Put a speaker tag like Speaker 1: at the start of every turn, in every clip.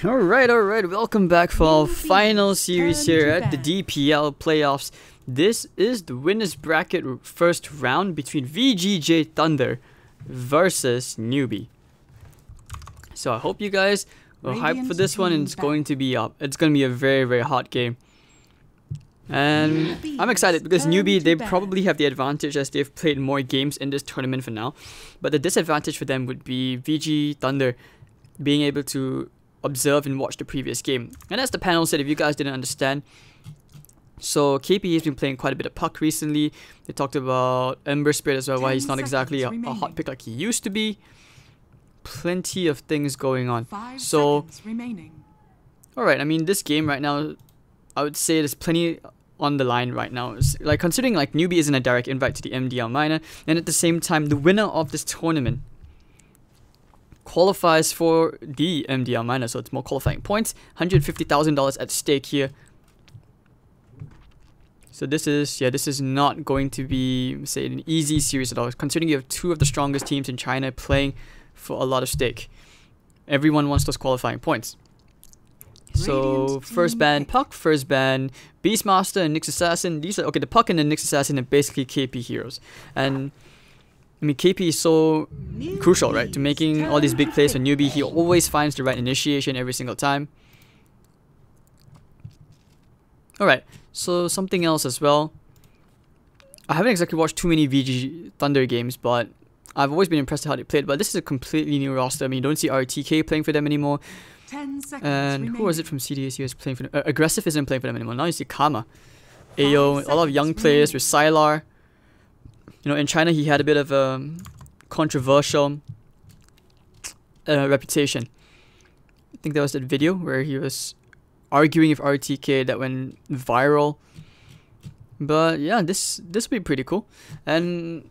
Speaker 1: Alright, welcome back for our final series here at the DPL playoffs. This is the winners bracket first round between VGJ.Thunder versus Newbee. So I hope you guys are hyped for this one, and it's going to be up. It's going to be a very hot game. And I'm excited because Newbee, they probably have the advantage as they've played more games in this tournament for now. But the disadvantage for them would be VG.Thunder being able to observe and watch the previous game. And as the panel said, if you guys didn't understand, so KP has been playing quite a bit of puck recently. They talked about Ember Spirit as well, why he's not exactly a hot pick like he used to be. Plenty of things going on. So, alright, I mean, this game right now, I would say there's plenty on the line right now. It's like, considering like Newbee isn't a direct invite to the MDL minor, and at the same time, the winner of this tournament qualifies for the MDL minor, so it's more qualifying points. $150,000 at stake here. So this is not going to be, say, an easy series at all, considering you have two of the strongest teams in China playing for a lot of stake. Everyone wants those qualifying points. So first ban Puck, first ban Beastmaster and Nyx Assassin. These are, okay, the Puck and the Nyx Assassin are basically KP heroes. And I mean, KP is so crucial, right, to making all these big plays for Newbee. He always finds the right initiation every single time. Alright, so something else as well. I haven't exactly watched too many VG.Thunder games, but I've always been impressed with how they played. But this is a completely new roster. I mean, you don't see RTK playing for them anymore. And who was it from CDS who is playing for them? Aggressive isn't playing for them anymore. Now you see Kama. Ayo, a lot of young players with Sylar. You know, in China, he had a bit of a controversial reputation. I think there was that video where he was arguing with RTK that went viral. But yeah, this will be pretty cool. And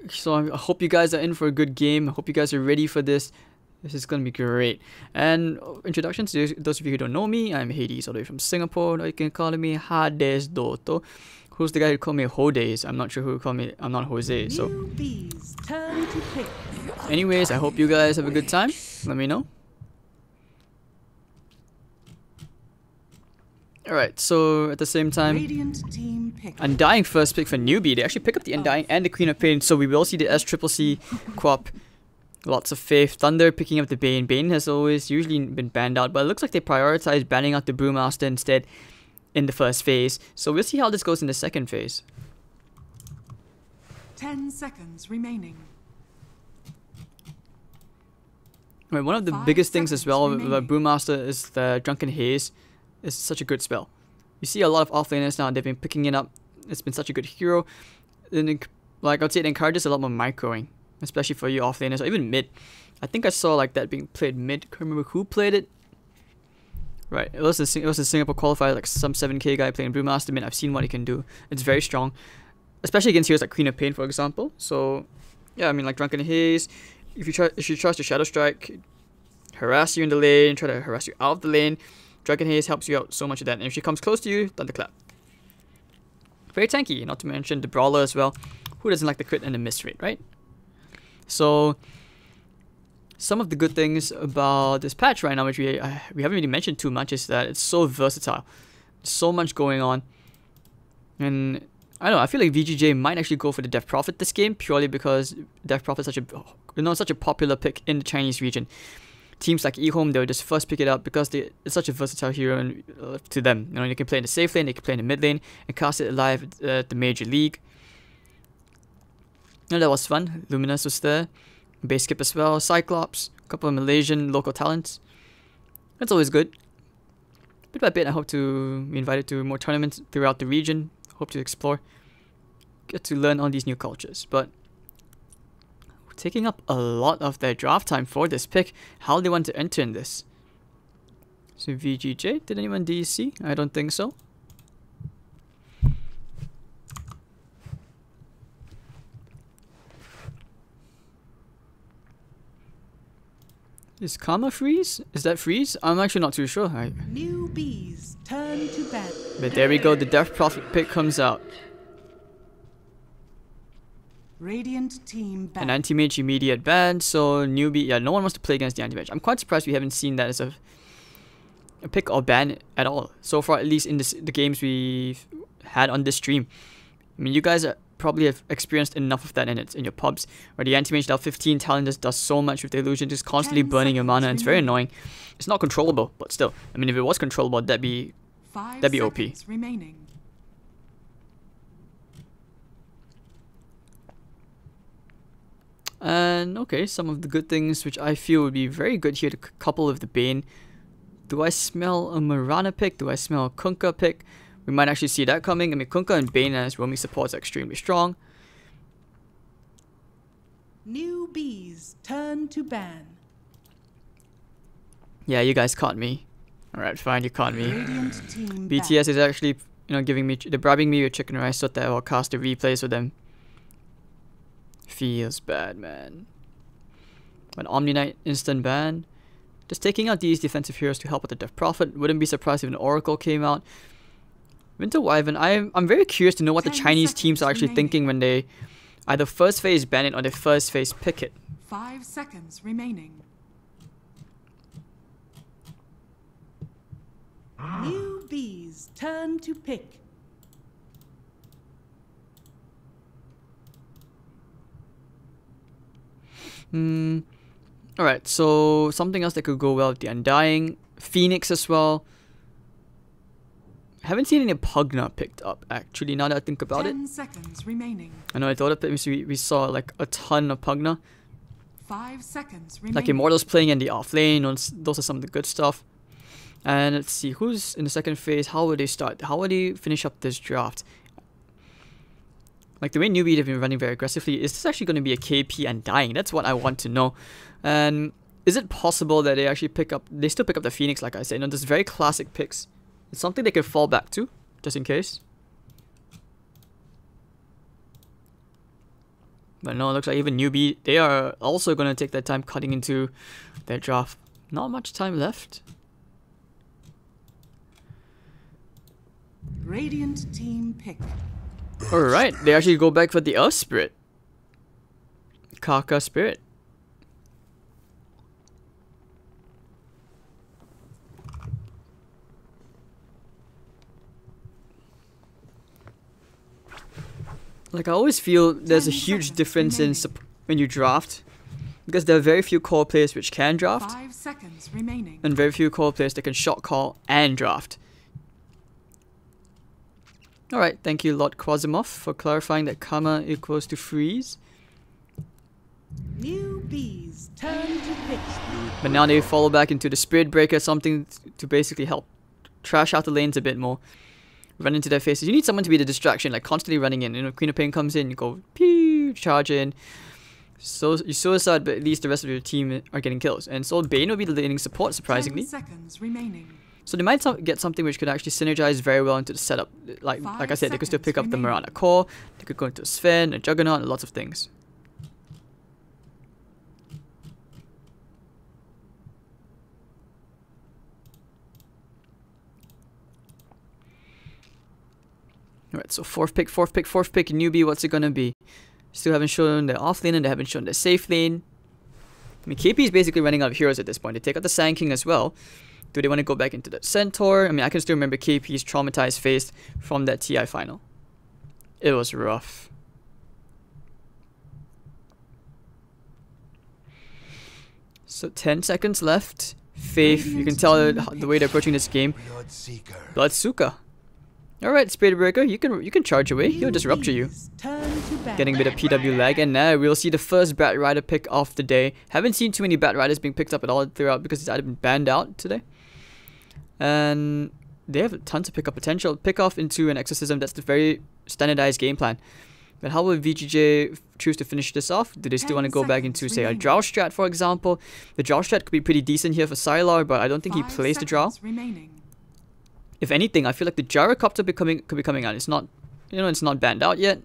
Speaker 1: so I hope you guys are in for a good game. I hope you guys are ready for this. This is going to be great. And introductions to those of you who don't know me, I'm Hades, all the way from Singapore. Or you can call me Hades Doto. Who's the guy who called me Hodes? I'm not sure who called me. I'm not Jose. So, anyways, I hope you guys have a good time. Let me know. Alright, so at the same time, Undying first pick for Newbee. They actually pick up the Undying and the Queen of Pain. So we will see the SCCC co-op. Lots of faith. Thunder picking up the Bane. Bane has always usually been banned out, but it looks like they prioritize banning out the Brewmaster instead in the first phase. So we'll see how this goes in the second phase.
Speaker 2: 10 seconds remaining.
Speaker 1: Right, one of the biggest things as well about Brewmaster is the Drunken Haze. It's such a good spell. You see a lot of offlaners now, they've been picking it up. It's been such a good hero. And like I'd say, it encourages a lot more microing, especially for you offlaners or even mid. I think I saw like that being played mid. Can't remember who played it. Right, it was a Singapore qualifier, like some 7k guy playing Brewmaster mid. I've seen what he can do. It's very strong, especially against heroes like Queen of Pain, for example. So yeah, I mean, like Drunken Haze. If you trust your Shadow Strike, harass you in the lane, try to harass you out of the lane. Drunken Haze helps you out so much of that. And if she comes close to you, Thunderclap. Very tanky, not to mention the Brawler as well. Who doesn't like the crit and the miss rate, right? So some of the good things about this patch right now, which we haven't really mentioned too much, is that it's so versatile. There's so much going on. And I don't know, I feel like VGJ might actually go for the Death Prophet this game, purely because Death Prophet is such a popular pick in the Chinese region. Teams like eHome, they'll just first pick it up because it's such a versatile hero and, to them. You know, they can play in the safe lane, they can play in the mid lane, and cast it live at the major league. And that was fun. Luminous was there. Base Skip as well. Cyclops. A couple of Malaysian local talents. That's always good. Bit by bit, I hope to be invited to more tournaments throughout the region. Hope to explore. Get to learn all these new cultures. But taking up a lot of their draft time for this pick. How they want to enter in this. So VGJ, did anyone DC? I don't think so. Is Karma freeze? Is that freeze? I'm actually not too sure.
Speaker 2: Newbees turn to bed.
Speaker 1: But there we go, the Death Prophet pick comes out.
Speaker 2: Radiant team ban.
Speaker 1: An anti-mage immediate ban, so Newbee, yeah, no one wants to play against the anti-mage. I'm quite surprised we haven't seen that as a pick or ban at all. So far, at least in the games we've had on this stream. I mean, you guys probably have experienced enough of that in your pubs, where the anti-mage level 15 talent just does so much with the illusion, just constantly burning your mana, and it's very annoying. It's not controllable, but still. I mean, if it was controllable, that'd be OP.
Speaker 2: Remaining.
Speaker 1: And okay, some of the good things which I feel would be very good here to couple with the Bane. Do I smell a Mirana pick? Do I smell a Kunkka pick? We might actually see that coming. I mean, Kunkka and Bane as roaming supports are extremely strong.
Speaker 2: Newbees turn to ban.
Speaker 1: Yeah, you guys caught me. Alright, fine, you caught me.
Speaker 2: Radiant team
Speaker 1: BTS is actually, giving me, they're bribing me with chicken rice so that I will cast the replays for them. Feels bad, man. An Omni Knight instant ban. Just taking out these defensive heroes to help with the Death Prophet. Wouldn't be surprised if an Oracle came out. Winter Wyvern, I'm very curious to know what the Chinese teams are actually thinking when they either first phase ban it or they first phase pick it.
Speaker 2: 5 seconds remaining. Newbees turn to pick.
Speaker 1: Alright, so something else that could go well with the Undying. Phoenix as well. Haven't seen any Pugna picked up, actually, now that I think about
Speaker 2: 10 seconds remaining.
Speaker 1: I know I thought of it, we saw like a ton of Pugna.
Speaker 2: 5 seconds remaining.
Speaker 1: Like Immortals playing in the off lane, those are some of the good stuff. And let's see, who's in the second phase, how will they start? How will they finish up this draft? Like the way Newbee have been running very aggressively, is this actually going to be a KP Undying? That's what I want to know. And is it possible that they still pick up the Phoenix, like I said? There's very classic picks. It's something they can fall back to, just in case. But no, it looks like even Newbee, they are also going to take their time cutting into their draft. Not much time left.
Speaker 2: Radiant team pick.
Speaker 1: Alright, they actually go back for the Earth Spirit. Kaka Spirit. Like, I always feel there's a huge difference in when you draft, because there are very few core players which can draft,
Speaker 2: 5 seconds remaining.
Speaker 1: and very few core players that can shot call and draft. Alright, thank you Lord Quasimov for clarifying that karma equals to freeze.
Speaker 2: Newbees turn to pick.
Speaker 1: But now they follow back into the Spirit Breaker, something to basically help trash out the lanes a bit more. Run into their faces. You need someone to be the distraction, like constantly running in. Queen of Pain comes in, you go pew, charge in. So you suicide, but at least the rest of your team are getting kills. And so Bane will be the laning support, surprisingly.
Speaker 2: 10 seconds remaining.
Speaker 1: So they might get something which could actually synergize very well into the setup. Like I said, they could still pick up the Mirana core, they could go into Sven, a Juggernaut, and lots of things. Alright, so fourth pick, Newbee, what's it gonna be? Still haven't shown their off lane and they haven't shown their safe lane. I mean, KP is basically running out of heroes at this point. They take out the Sand King as well. Do they want to go back into the Centaur? I mean, I can still remember KP's traumatized face from that TI final. It was rough. So 10 seconds left. Faith, you can tell the way they're approaching this game. Bloodseeker. Alright, Spirit Breaker, you can charge away. He'll just rupture you. Getting a bit of PW lag, and now we'll see the first Bat Rider pick of the day. Haven't seen too many Bat Riders being picked up at all throughout because it's either been banned out today. And they have tons of pickup potential. Pick off into an Exorcism, that's the very standardized game plan. But how will VGJ choose to finish this off? Do they still want to go back into, say, a Drow strat, for example? The Drow strat could be pretty decent here for Sylar, but I don't think he plays the Drow. If anything, I feel like the Gyrocopter could be coming out. It's not, it's not banned out yet.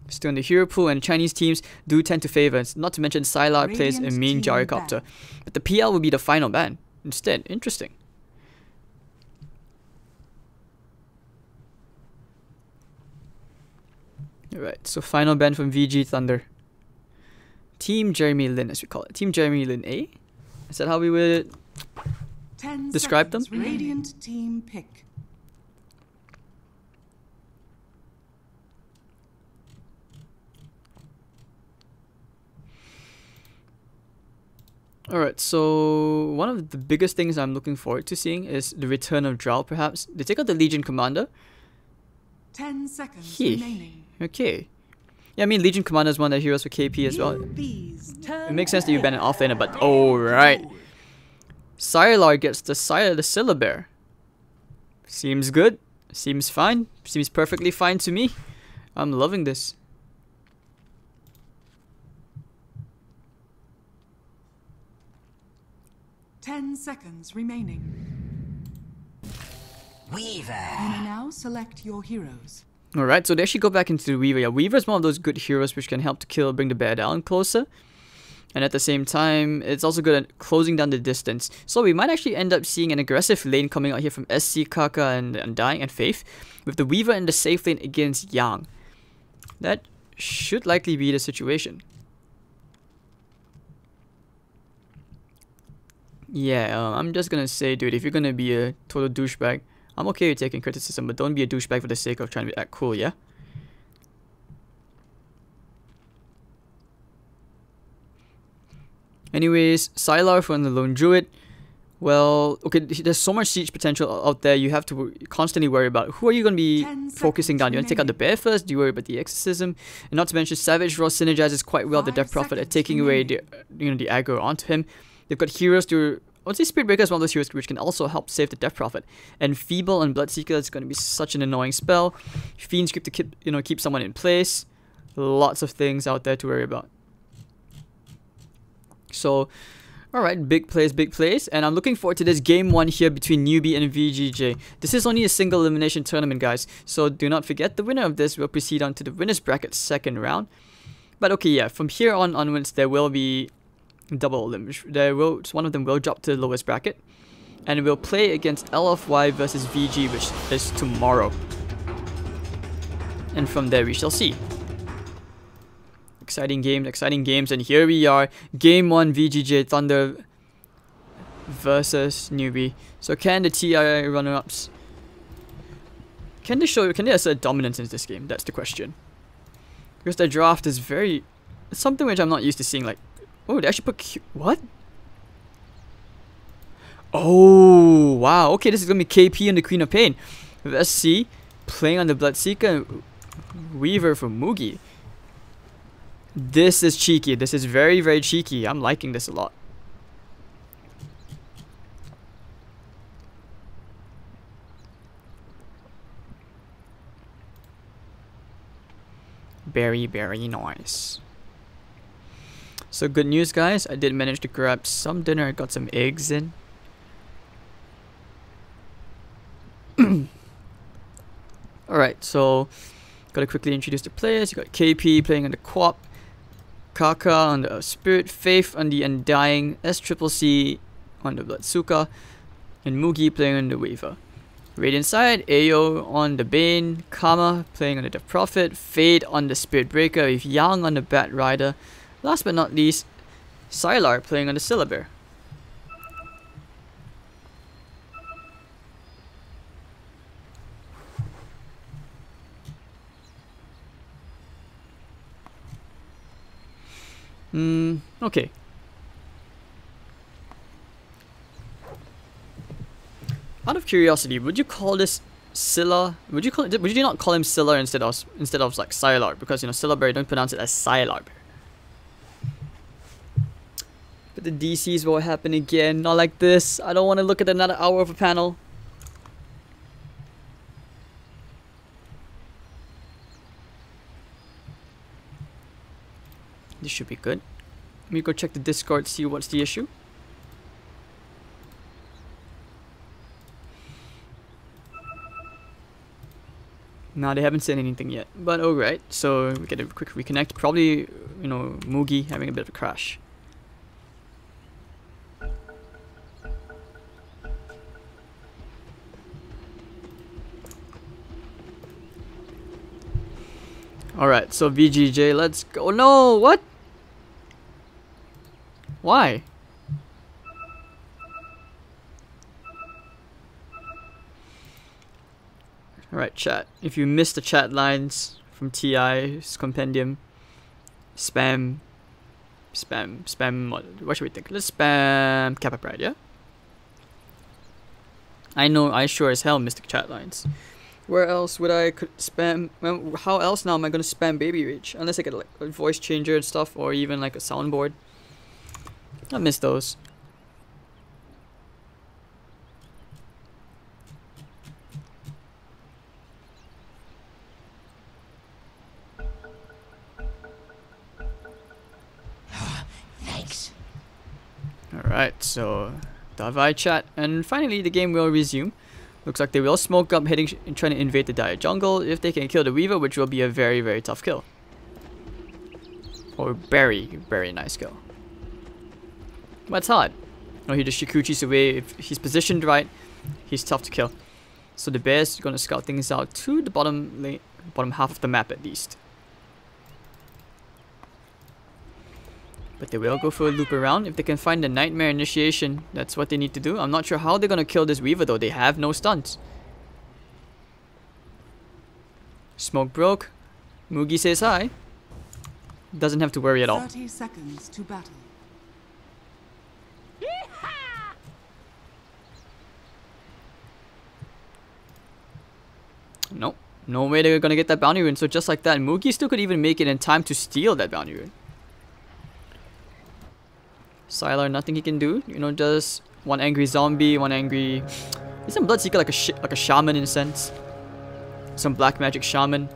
Speaker 1: Still in the hero pool, and Chinese teams do tend to favor. Not to mention Sylar plays a mean Gyrocopter. But the PL will be the final ban instead. Interesting. Alright, so final ban from VG.Thunder. Team Jeremy Lin, as we call it. Team Jeremy Lin A? Is that how we would...
Speaker 2: 10
Speaker 1: describe them?
Speaker 2: seconds. Radiant team pick.
Speaker 1: Alright, so one of the biggest things I'm looking forward to seeing is the return of Drow, perhaps. They take out the Legion Commander.
Speaker 2: 10 seconds
Speaker 1: He.
Speaker 2: remaining.
Speaker 1: Okay. Yeah, I mean, Legion Commander is one of the heroes for KP as well.
Speaker 2: Newbee's turn
Speaker 1: It makes sense that you
Speaker 2: to
Speaker 1: ban an
Speaker 2: hit.
Speaker 1: offlaner, but alright. Sylar gets the Sire of the Syllabear. Seems good. Seems fine. Seems perfectly fine to me. I'm loving this.
Speaker 2: Ten seconds remaining.
Speaker 3: Weaver.
Speaker 2: You may now select your heroes.
Speaker 1: Alright, so they actually go back into the Weaver. Yeah, Weaver is one of those good heroes which can help to bring the bear down closer. And at the same time, it's also good at closing down the distance. So we might actually end up seeing an aggressive lane coming out here from SC, Kaka, and Undying, and Faith. With the Weaver in the safe lane against Yang. That should likely be the situation. Yeah, I'm just gonna say, dude, if you're gonna be a total douchebag, I'm okay with taking criticism, but don't be a douchebag for the sake of trying to act cool, yeah? Anyways, Sylar from the Lone Druid. Well, okay, there's so much siege potential out there. You have to constantly worry about who are you going to be
Speaker 2: 10
Speaker 1: focusing down. Do you want to take out the bear first? Do you worry about the exorcism? And not to mention, Savage Raw synergizes quite well the
Speaker 2: 5
Speaker 1: Death Prophet at
Speaker 2: seconds
Speaker 1: taking away the the aggro onto him. They've got heroes to. I would say Spirit Breaker is one of those heroes which can also help save the Death Prophet. And Feeble and Bloodseeker is going to be such an annoying spell. Fiend's Grip to keep someone in place. Lots of things out there to worry about. So, alright, big plays, and I'm looking forward to this game 1 here between Newbee and VGJ. This is only a single elimination tournament, guys, so do not forget the winner of this will proceed on to the winner's bracket second round. But okay, yeah, from here onwards, there will be double elimination. One of them will drop to the lowest bracket, and we'll play against LFY versus VG, which is tomorrow. And from there, we shall see. Exciting games, and here we are, game 1 VGJ.Thunder versus Newbee. So can the TI runner-ups, can they assert dominance in this game? That's the question. Because their draft is it's something which I'm not used to seeing, like, oh, they actually put what? Oh, wow, okay, this is going to be KP and the Queen of Pain. With SC playing on the Bloodseeker and Weaver for Mugi. This is cheeky. This is very, very cheeky. I'm liking this a lot. Very, very nice. So good news, guys. I did manage to grab some dinner. I got some eggs in. Alright, so gotta quickly introduce the players. You got KP playing on the Quap, Kaka on the Spirit, Faith on the Undying, SCCC on the Bloodsuka, and Mugi playing on the Weaver. Radiant side, Ayo on the Bane, Kama playing on the Death Prophet, Fade on the Spirit Breaker with Yang on the Bat Rider. Last but not least, Sylar playing on the Syllabear. Okay. Out of curiosity, would you call this Scylla? Would you not call him Scylla instead of like Sylar? Because Syllabear, don't pronounce it as Sylar. But the DCs will happen again. Not like this. I don't want to look at another hour of a panel. This should be good. Let me go check the Discord, see what's the issue. Nah, they haven't said anything yet. But alright, so we get a quick reconnect. Probably, Mugi having a bit of a crash. Alright, so VGJ, let's go. No, what? Why? Alright, chat. If you missed the chat lines from TI's compendium, spam. What should we think? Let's spam Kappa Pride, yeah? I know I sure as hell missed the chat lines. Where else would I could spam? Well, how else now am I gonna spam Baby Rage? Unless I get like a voice changer and stuff, or even like a soundboard. I miss those.
Speaker 3: Thanks.
Speaker 1: Alright, so Davai chat, and finally the game will resume. Looks like they will smoke up, trying to invade the Dire jungle if they can kill the Weaver, which will be a very, very tough kill. Or very, very nice kill. But it's hard. No, he just Shikuchi's away. If he's positioned right, he's tough to kill. So the Bears are gonna scout things out to the bottom half of the map at least. But they will go for a loop around. If they can find the Nightmare Initiation, that's what they need to do. I'm not sure how they're gonna kill this Weaver though. They have no stuns. Smoke broke. Mugi says hi. Doesn't have to worry at all.
Speaker 2: 30 seconds to battle.
Speaker 1: Nope. No way they're gonna get that bounty rune. So just like that, Mugi still could even make it in time to steal that bounty rune. Sylar, nothing he can do. You know, just one angry zombie, one angry... Isn't Bloodseeker like a shaman in a sense? Some black magic shaman.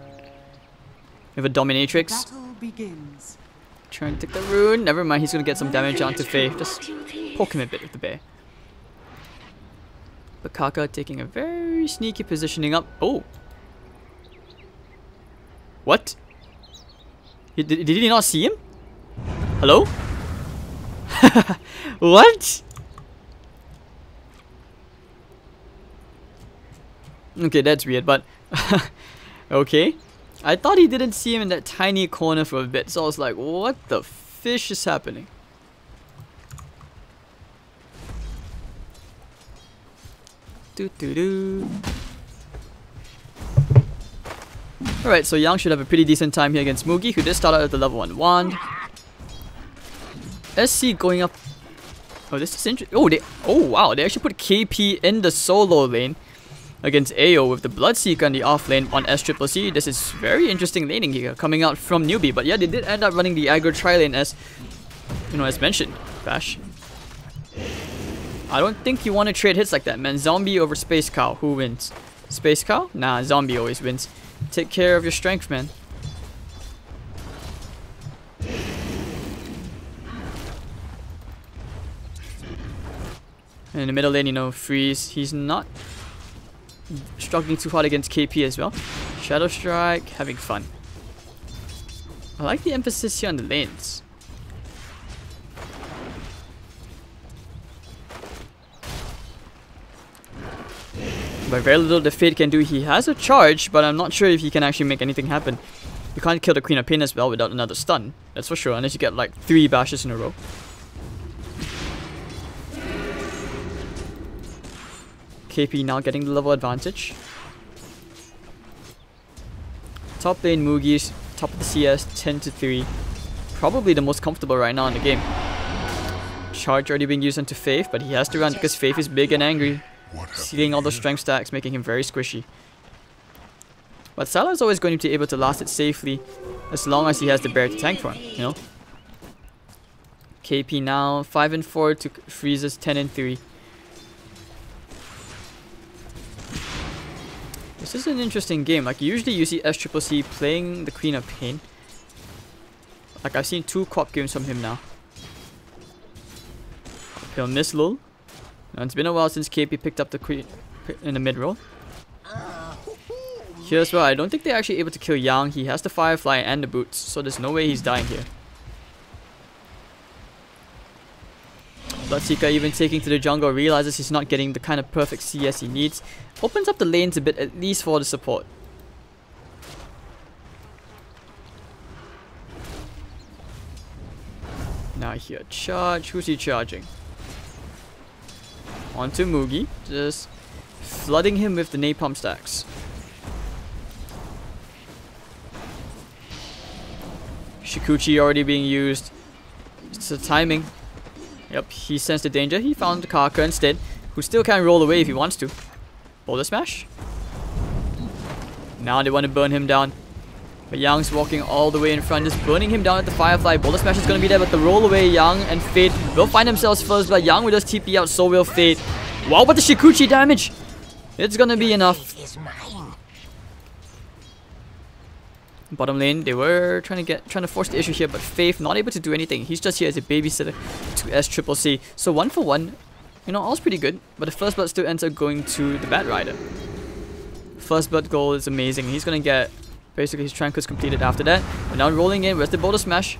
Speaker 1: With a dominatrix.
Speaker 2: Battle begins.
Speaker 1: Trying to take the rune. Never mind, he's gonna get some damage onto Faith. Just poke him a bit with the bear. Bakaka taking a very sneaky positioning up. Oh! What? Did he not see him? Hello? What? Okay, that's weird, but okay. I thought he didn't see him in that tiny corner for a bit, so I was like, what the fish is happening? Alright, so Yang should have a pretty decent time here against Mugi, who did start out at the level 1 wand. SC going up. Oh, this is interesting. Oh wow, they actually put KP in the solo lane against AO with the Bloodseeker in the off lane on SCCC. This is very interesting laning here coming out from Newbee. But yeah, they did end up running the aggro tri-lane as, you know, as mentioned. Bash. I don't think you want to trade hits like that, man. Zombie over Space Cow. Who wins? Space Cow? Nah, Zombie always wins. Take care of your strength, man. And in the middle lane, you know, Freeze. He's not struggling too hard against KP as well. Shadow Strike, having fun. I like the emphasis here on the lanes. But very little the Fade can do. He has a charge, but I'm not sure if he can actually make anything happen. You can't kill the Queen of Pain as well without another stun. That's for sure, unless you get like 3 bashes in a row. KP now getting the level advantage. Top lane Mugi's top of the CS 10-3. Probably the most comfortable right now in the game. Charge already being used onto Faith, but he has to run because Faith is big and angry. Sealing all those strength stacks, making him very squishy. But Salah is always going to be able to last it safely as long as he has the bear to tank for him, you know? KP now 5-4 to Freeze's 10-3. This is an interesting game. Like usually you see SCCC playing the Queen of Pain. Like I've seen 2 co-op games from him now. He'll miss Lul. Now it's been a while since KP picked up the Queen in the mid roll. Here as well, I don't think they're actually able to kill Yang. He has the Firefly and the boots, so there's no way he's dying here. Bloodseeker even taking to the jungle, realizes he's not getting the kind of perfect CS he needs. Opens up the lanes a bit, at least for the support. Now here, charge. Who's he charging? Onto Mugi, just flooding him with the napalm stacks. Shikuchi already being used. It's the timing. Yep, he sensed the danger. He found Kaka instead, who still can roll away if he wants to. Boulder smash. Now they want to burn him down. But Yang's walking all the way in front, just burning him down at the Firefly. Boulder smash is going to be there, but the roll away, Yang and Fate will find themselves first. But Yang will just TP out, so will Fate. Wow, but the Shikuchi damage! It's going to be enough. Bottom lane, they were trying to force the issue here, but Faith not able to do anything. He's just here as a babysitter to SCCC. So 1 for 1, you know, all's pretty good. But the first blood still ends up going to the Bad Rider. First blood goal is amazing. He's gonna get basically his Tranquils completed after that. But now rolling in, where's the Boulder Smash?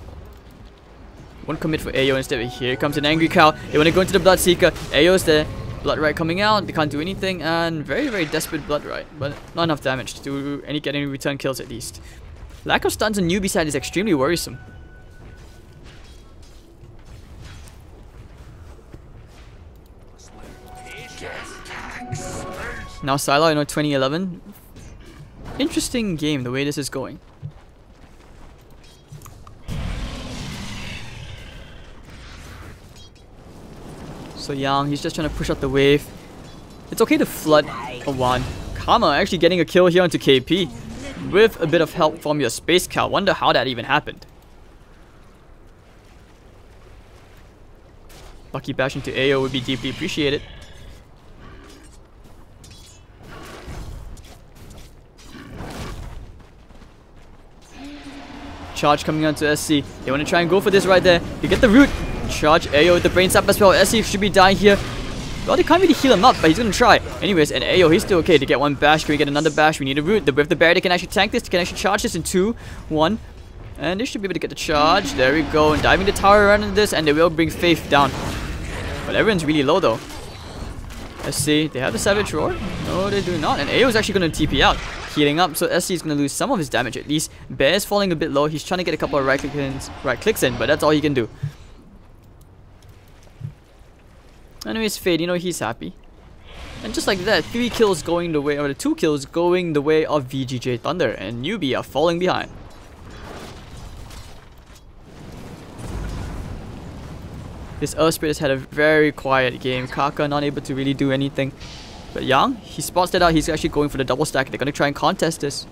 Speaker 1: Won't commit for Ayo instead. Here comes an Angry Cow. They want to go into the Bloodseeker. Ayo's there. Blood Right coming out. They can't do anything, and very, very desperate Blood Right, but not enough damage to do get any return kills at least. Lack of stuns on Newbee side is extremely worrisome. Now Sylar, you know, 2011. Interesting game the way this is going. So Yang, he's just trying to push out the wave. It's okay to flood a one. Karma actually getting a kill here onto KP with a bit of help from your Space Cow. Wonder how that even happened. Lucky bash into Ayo would be deeply appreciated. Charge coming onto SC. They want to try and go for this right there. You get the root. Charge Ayo with the brain sap as well. SC should be dying here. Well, they can't really heal him up, but he's gonna try. Anyways, and Ayo, he's still okay to get one bash. Can we get another bash? We need a root. With the bear, they can actually tank this. They can actually charge this in 2, 1. And they should be able to get the charge. There we go. And diving the tower around into this, and they will bring Faith down. But everyone's really low though. Let's see. They have the Savage Roar? No, they do not. And Ayo is actually going to TP out. Healing up, so SC is going to lose some of his damage at least. Bear is falling a bit low. He's trying to get a couple of right clicks in, but that's all he can do. Anyways, Fade, you know, he's happy. And just like that, 3 kills going the way, or the 2 kills going the way of VGJ.Thunder, and Newbee are falling behind. This Earth Spirit has had a very quiet game. Kaka not able to really do anything. But Yang, he spots that out. He's actually going for the double stack. They're going to try and contest this.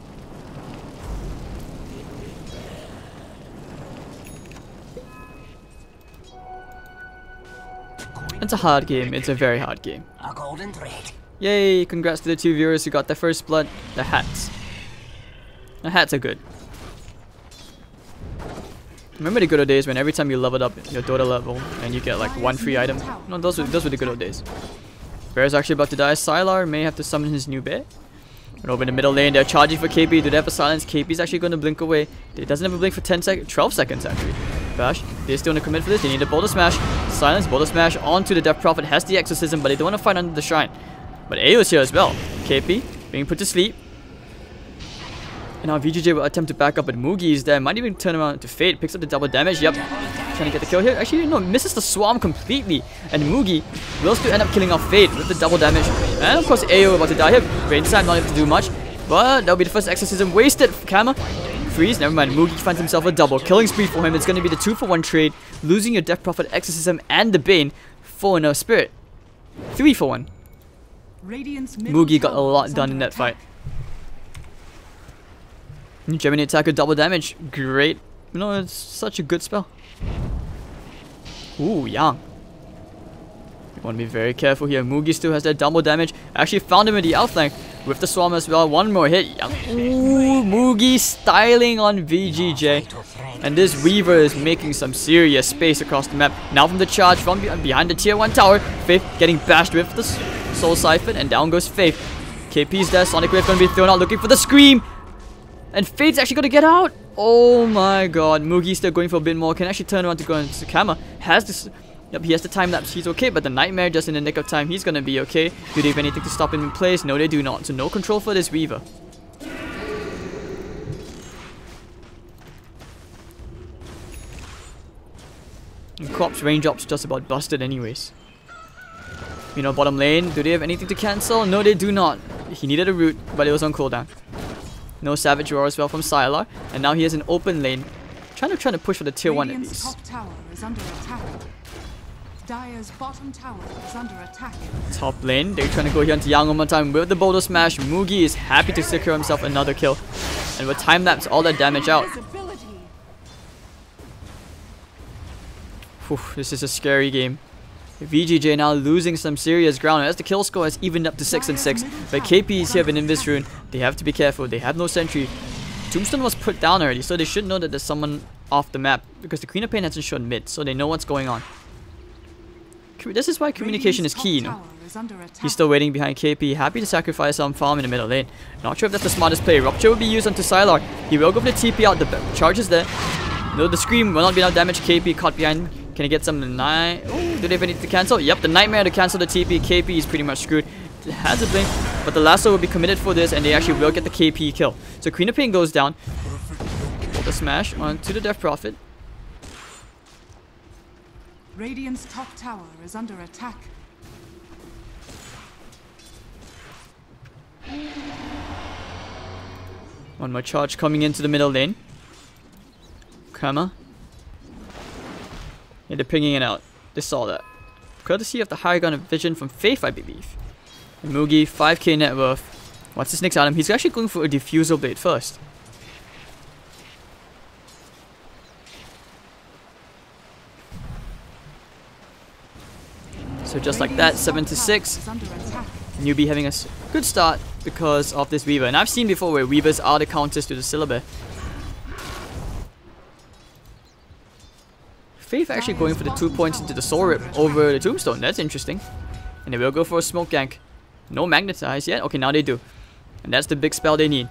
Speaker 1: It's a hard game. It's a very hard game.
Speaker 3: A golden thread.
Speaker 1: Yay! Congrats to the 2 viewers who got their first blood. The hats. The hats are good. Remember the good old days when every time you leveled up your Dota level and you get like 1 free item? No, those were the good old days. Bear's actually about to die. Sylar may have to summon his new bear. And over in the middle lane, they're charging for KP. Do they have a silence? KP's actually going to blink away. It doesn't have a blink for 12 seconds actually. Bash, they're still going to commit for this. They need a Boulder Smash. Silence, Boulder Smash onto the Death Prophet. Has the Exorcism, but they don't want to fight under the shrine. But Ayo's here as well. KP being put to sleep. And now VGJ will attempt to back up, but Mugi is there. Might even turn around to Fate. Picks up the double damage. Yep. Trying to get the kill here. Actually, no, misses the Swarm completely. And Mugi will still end up killing off Fate with the double damage. And of course, Ayo about to die here. Brain Sap not able to do much. But that'll be the first Exorcism wasted. Kama. Freeze. Never mind. Mugi finds himself a double. Killing spree for him. It's going to be the 2 for 1 trade. Losing your Death Prophet, Exorcism, and the Bane for an Earth Spirit. 3 for 1. Mugi got a lot done in that fight. Gemini attacker double damage. Great. You know, it's such a good spell. Ooh, Yang. You want to be very careful here. Mugi still has that double damage. Actually found him in the outflank with the Swarm as well. One more hit. Yang. Ooh, Mugi styling on VGJ. And this Weaver is making some serious space across the map. Now from the charge from behind the tier 1 tower. Faith getting bashed with the Soul Siphon. And down goes Faith. KP's there. Sonic Wave going to be thrown out looking for the Scream. And Fate's actually going to get out. Oh my god. Mugi's still going for a bit more. Can actually turn around to go into Kama. Has this. Yep, he has the time lapse. He's okay. But the Nightmare just in the nick of time. He's going to be okay. Do they have anything to stop him in place? No, they do not. So no control for this Weaver. And Crop's range up's just about busted anyways. You know, bottom lane. Do they have anything to cancel? No, they do not. He needed a root, but it was on cooldown. No Savage Roar as well from Sylar. And now he has an open lane trying to push for the tier 1 at
Speaker 2: Radiant's
Speaker 1: least.
Speaker 2: top tower is under attack. Dire's bottom tower is under attack.
Speaker 1: Top lane, they're trying to go here into Yang one more time with the boulder smash. Mugi is happy to secure himself another kill. And with time lapse all that damage out. Whew, this is a scary game. VGJ now losing some serious ground as the kill score has evened up to 6 and 6. But KP is here with an Invis rune. They have to be careful. They have no sentry. Tombstone was put down already, so they should know that there's someone off the map because the Queen of Pain hasn't shown mid, so they know what's going on. This is why communication is key, you know. He's still waiting behind KP, happy to sacrifice some farm in the middle lane. Not sure if that's the smartest play. Rupture will be used onto Sylar. He will go for the TP out, the charge is there. No, the scream will not be enough damage. KP caught behind. Can he get some night? Oh, do they even need to cancel? Yep, the nightmare to cancel the TP. KP is pretty much screwed. It has a blink, but the lasso will be committed for this, and they actually will get the KP kill. So Queen of Pain goes down. The smash onto the Death Prophet.
Speaker 2: Radiant's top tower is under attack.
Speaker 1: One more charge coming into the middle lane. Karma. Yeah, they're pinging it out. They saw that. Courtesy of the high ground of vision from Faith, I believe. And Mugi, 5k net worth. What's his next item? He's actually going for a diffusal blade first. So just like that, 7 to 6. Newbee having a good start because of this Weaver. And I've seen before where Weavers are the counters to the Syllabus. Faith actually going for the 2 points into the Soul Rip over the Tombstone. That's interesting. And they will go for a smoke gank. No magnetize yet. Okay, now they do. And that's the big spell they need.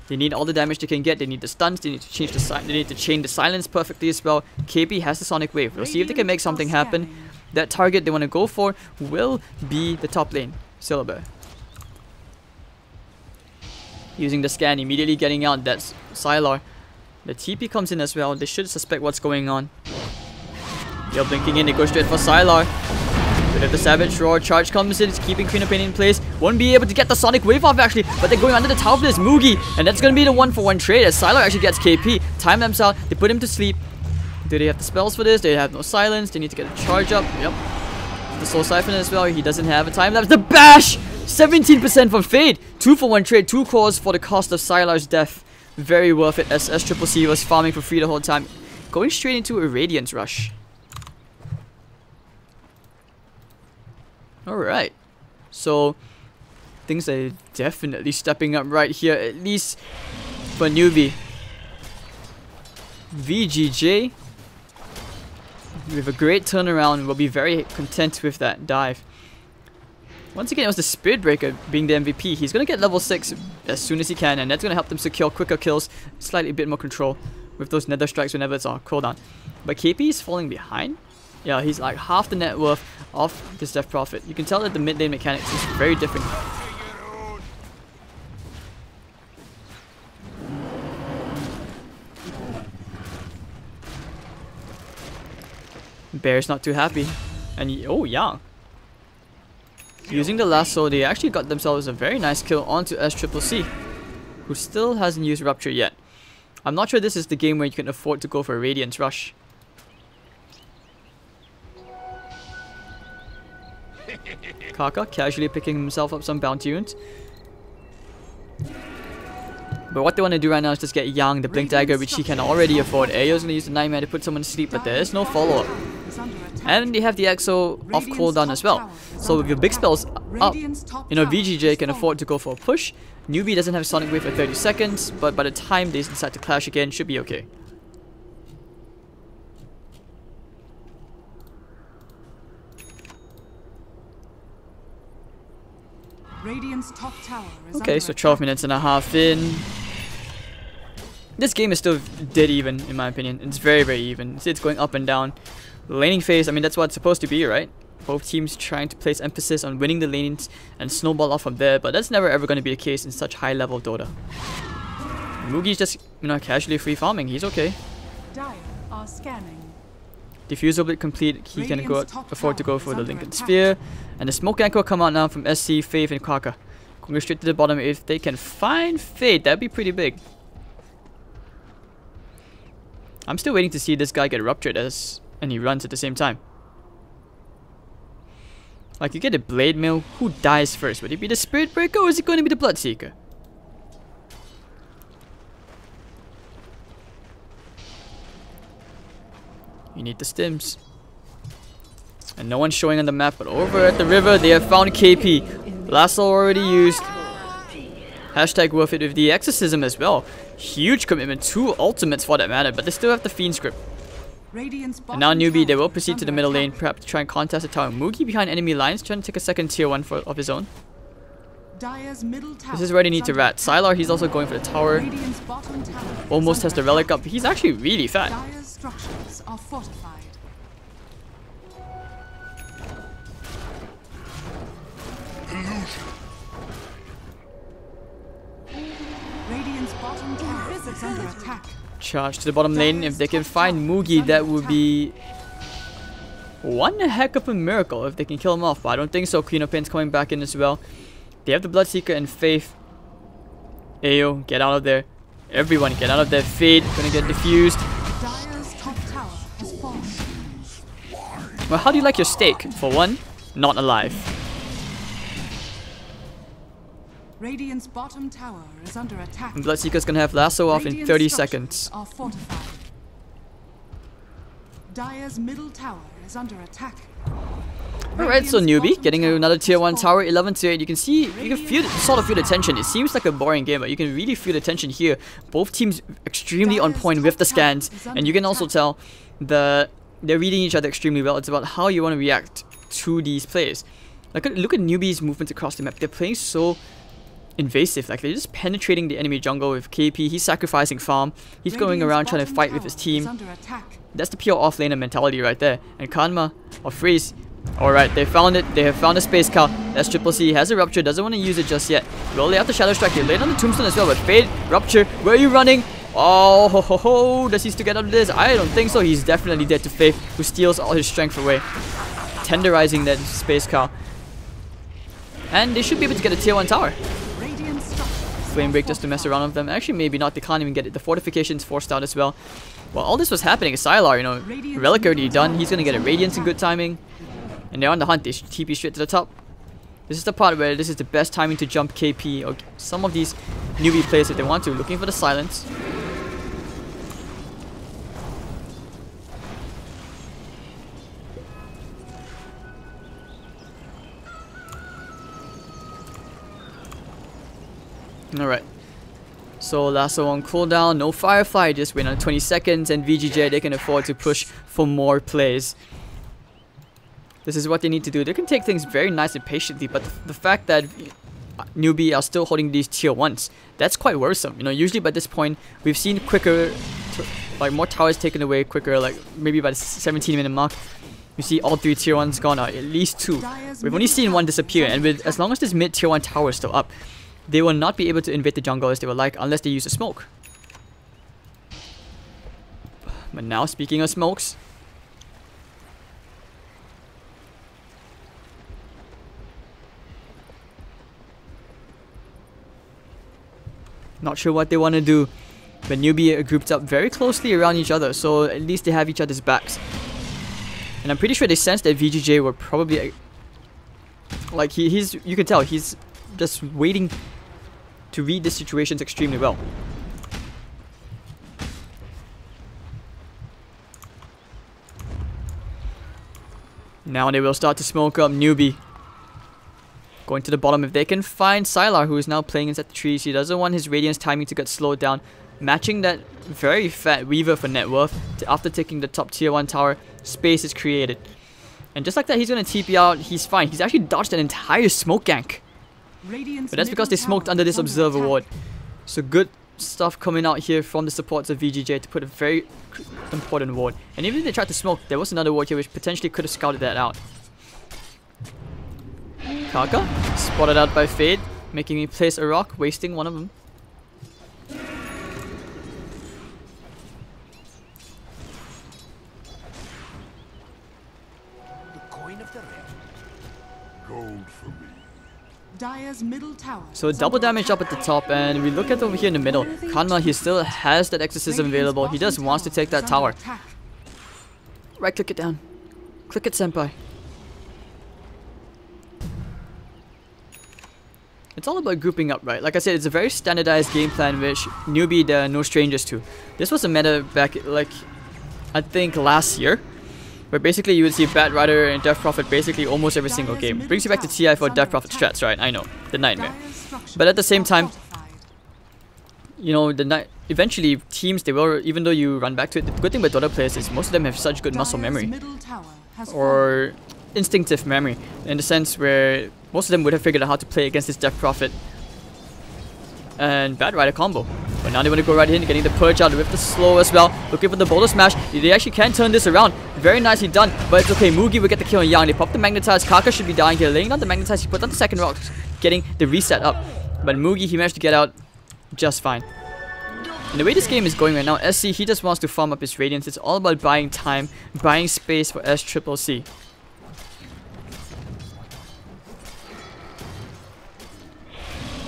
Speaker 1: They need all the damage they can get. They need the stuns. They need to change the they need to chain the silence perfectly as well. KP has the Sonic Wave. We'll see if they can make something happen. That target they want to go for will be the top lane, Syllabus. Using the scan, immediately getting out. That's Sylar. The TP comes in as well. They should suspect what's going on. They're blinking in. They go straight for Sylar. Bit of the Savage Roar. Charge comes in. It's keeping Queen of Pain in place. Won't be able to get the Sonic Wave off actually. But they're going under the tower for this Mugi. And that's going to be the 1-for-1 trade as Sylar actually gets KP. Time them out. They put him to sleep. Do they have the spells for this? They have no silence. They need to get a charge up. Yep. The Soul Siphon as well. He doesn't have a time lapse. The bash! 17% from Fade. 2-for-1 trade. 2 cores for the cost of Sylar's death. Very worth it as SCCC was farming for free the whole time. Going straight into a Radiance Rush. Alright. So, things are definitely stepping up right here. At least for Newbee. VGJ. With a great turnaround, will be very content with that dive. Once again, it was the Spirit Breaker being the MVP. He's going to get level 6 as soon as he can, and that's going to help them secure quicker kills, slightly a bit more control with those Nether Strikes whenever it's on cooldown. But KP is falling behind. Yeah, he's like half the net worth of this Death Prophet. You can tell that the mid lane mechanics is very different. Bear's not too happy. And oh, yeah. Using the lasso, they actually got themselves a very nice kill onto SCCC, who still hasn't used Rupture yet. I'm not sure this is the game where you can afford to go for a Radiance Rush. Kaka casually picking himself up some bounty runes. But what they want to do right now is just get Yang, the Blink Dagger, which he can already afford. Ayo's going to use the Nightmare to put someone to sleep, but there is no follow-up. And they have the EXO off cooldown as well. So with your big spells up, you know, VGJ can afford to go for a push. Newbee doesn't have Sonic Wave for 30 seconds, but by the time they decide to clash again, should be okay.
Speaker 2: Radiant's top tower is
Speaker 1: Okay, so 12 minutes and a half in. This game is still dead even, in my opinion. It's very, very even. It's going up and down. The laning phase, I mean, that's what it's supposed to be, right? Both teams trying to place emphasis on winning the lanes and snowball off from there, but that's never ever going to be the case in such high level Dota. Mugi's just, you know, casually free farming. He's okay.
Speaker 2: Dire are scanning.
Speaker 1: Diffusal Blade complete. He can afford to go for the Lincoln Sphere. And the Smoke Anchor will come out now from SC, Faith, and Kaka. Going straight to the bottom. If they can find Fade, that'd be pretty big. I'm still waiting to see this guy get ruptured and he runs at the same time. Like, you get a Blade Mail, who dies first? Would it be the Spirit Breaker or is it going to be the Bloodseeker? You need the stims. And no one's showing on the map, but over at the river, they have found KP. Lasso already used. Hashtag worth it with the Exorcism as well. Huge commitment, 2 ultimates for that matter, but they still have the Fiend script. And now Newbee, they will proceed to the middle lane, perhaps to try and contest the tower. Mugi behind enemy lines, trying to take a second tier 1 of his own. This is where they need to rat. Sylar, he's also going for the tower. Almost has the relic up. He's actually really fat.
Speaker 2: Structures are fortified. Radiant's bottom tower is under attack.
Speaker 1: Charge to the bottom lane. If they can find Mugi, that would be one heck of a miracle if they can kill him off. But I don't think so. Queen of Pain's coming back in as well. They have the Bloodseeker and Faith. Ayo, get out of there. Everyone, get out of there. Fade, gonna get diffused.
Speaker 2: Dire's top tower has fallen.
Speaker 1: Well, how do you like your steak? For one, not alive.
Speaker 2: Radiant's bottom tower is under attack.
Speaker 1: And Bloodseeker's gonna have Lasso off in 30 seconds.
Speaker 2: Are fortified. Dire's middle tower is under attack.
Speaker 1: Alright, so Newbee getting another tier 1 tower, 11 to 8. You can see, you can feel, sort of feel the tension. It seems like a boring game, but you can really feel the tension here. Both teams extremely on point with the scans, and you can also tell they're reading each other extremely well. It's about how you want to react to these plays. Like, look at Newbee's movements across the map. They're playing so invasive. Like, they're just penetrating the enemy jungle with KP. He's sacrificing farm. He's going around trying to fight with his team. That's the pure offlaner mentality right there. And Kanma or Freeze. Alright, they found it. They have found a space cow. That's Triple C. Has a rupture. Doesn't want to use it just yet. Will lay out the Shadow Strike. They laid on the Tombstone as well. But Fade, rupture. Where are you running? Oh, ho, ho, ho. Does he still get out of this? I don't think so. He's definitely dead to Faith, who steals all his strength away. Tenderizing that space cow. And they should be able to get a tier 1 tower. Flame Break just to mess around with them. Actually, maybe not. They can't even get it. The fortification's forced out as well. While all this was happening, Sylar, you know, Relic already done. He's gonna get a Radiance in good timing. And they're on the hunt. They TP straight to the top. This is the part where this is the best timing to jump KP or some of these Newbee players if they want to. Looking for the silence. Alright. So Lasso on cooldown, no Firefly, just wait on 20 seconds, and VGJ, they can afford to push for more plays. This is what they need to do. They can take things very nice and patiently, but the fact that Newbee are still holding these tier 1s, that's quite worrisome. You know, usually by this point, we've seen quicker, like more towers taken away quicker, like maybe by the 17-minute mark. You see all 3 tier 1s gone, at least 2. We've only seen 1 disappear, and with as long as this mid tier 1 tower is still up, they will not be able to invade the jungle as they would like unless they use a smoke. But now, speaking of smokes, not sure what they want to do, but Newbee are grouped up very closely around each other, so at least they have each other's backs. And I'm pretty sure they sensed that VGJ were probably like he's you can tell he's just waiting to read the situations extremely well. Now they will start to smoke up Newbee. Going to the bottom if they can find Sylar, who is now playing inside the trees. He doesn't want his Radiance timing to get slowed down. Matching that very fat Weaver for net worth. After taking the top tier 1 tower, space is created. And just like that, he's going to TP out. He's fine. He's actually dodged an entire smoke gank. But that's because they smoked under this Observer ward. So good stuff coming out here from the supports of VGJ to put a very important ward. And even if they tried to smoke, there was another ward here which potentially could have scouted that out. Kaka, spotted out by Fade, making me place a rock, wasting one of them.
Speaker 3: The coin of the realm.
Speaker 4: Gold for me.
Speaker 2: Dire's middle tower.
Speaker 1: So double damage up at the top, and we look at over here in the middle. Kanma, he still has that exorcism available. He just wants to take that tower. Right click it down. Click it, senpai. It's all about grouping up, right? Like I said, it's a very standardized game plan which Newbee, they're no strangers to. This was a meta back, like, I think last year, where basically you would see Bat Rider and Death Prophet basically almost every single game. Brings you back to TI for Death Prophet strats, right? I know, the nightmare. But at the same time, you know, eventually teams, they will, even though you run back to it, the good thing about Dota players is most of them have such good muscle memory. Or instinctive memory, in the sense where most of them would have figured out how to play against this Death Prophet and Bat Rider combo. But now they want to go right in, getting the purge out with the slow as well. Looking for the boulder smash. They actually can turn this around. Very nicely done, but it's okay. Mugi will get the kill on Yang. They pop the magnetize. Kaka should be dying here. Laying down the magnetize, he put down the second rock, getting the reset up. But Mugi, he managed to get out just fine. And the way this game is going right now, SC, he just wants to farm up his Radiance. It's all about buying time, buying space for SCCC.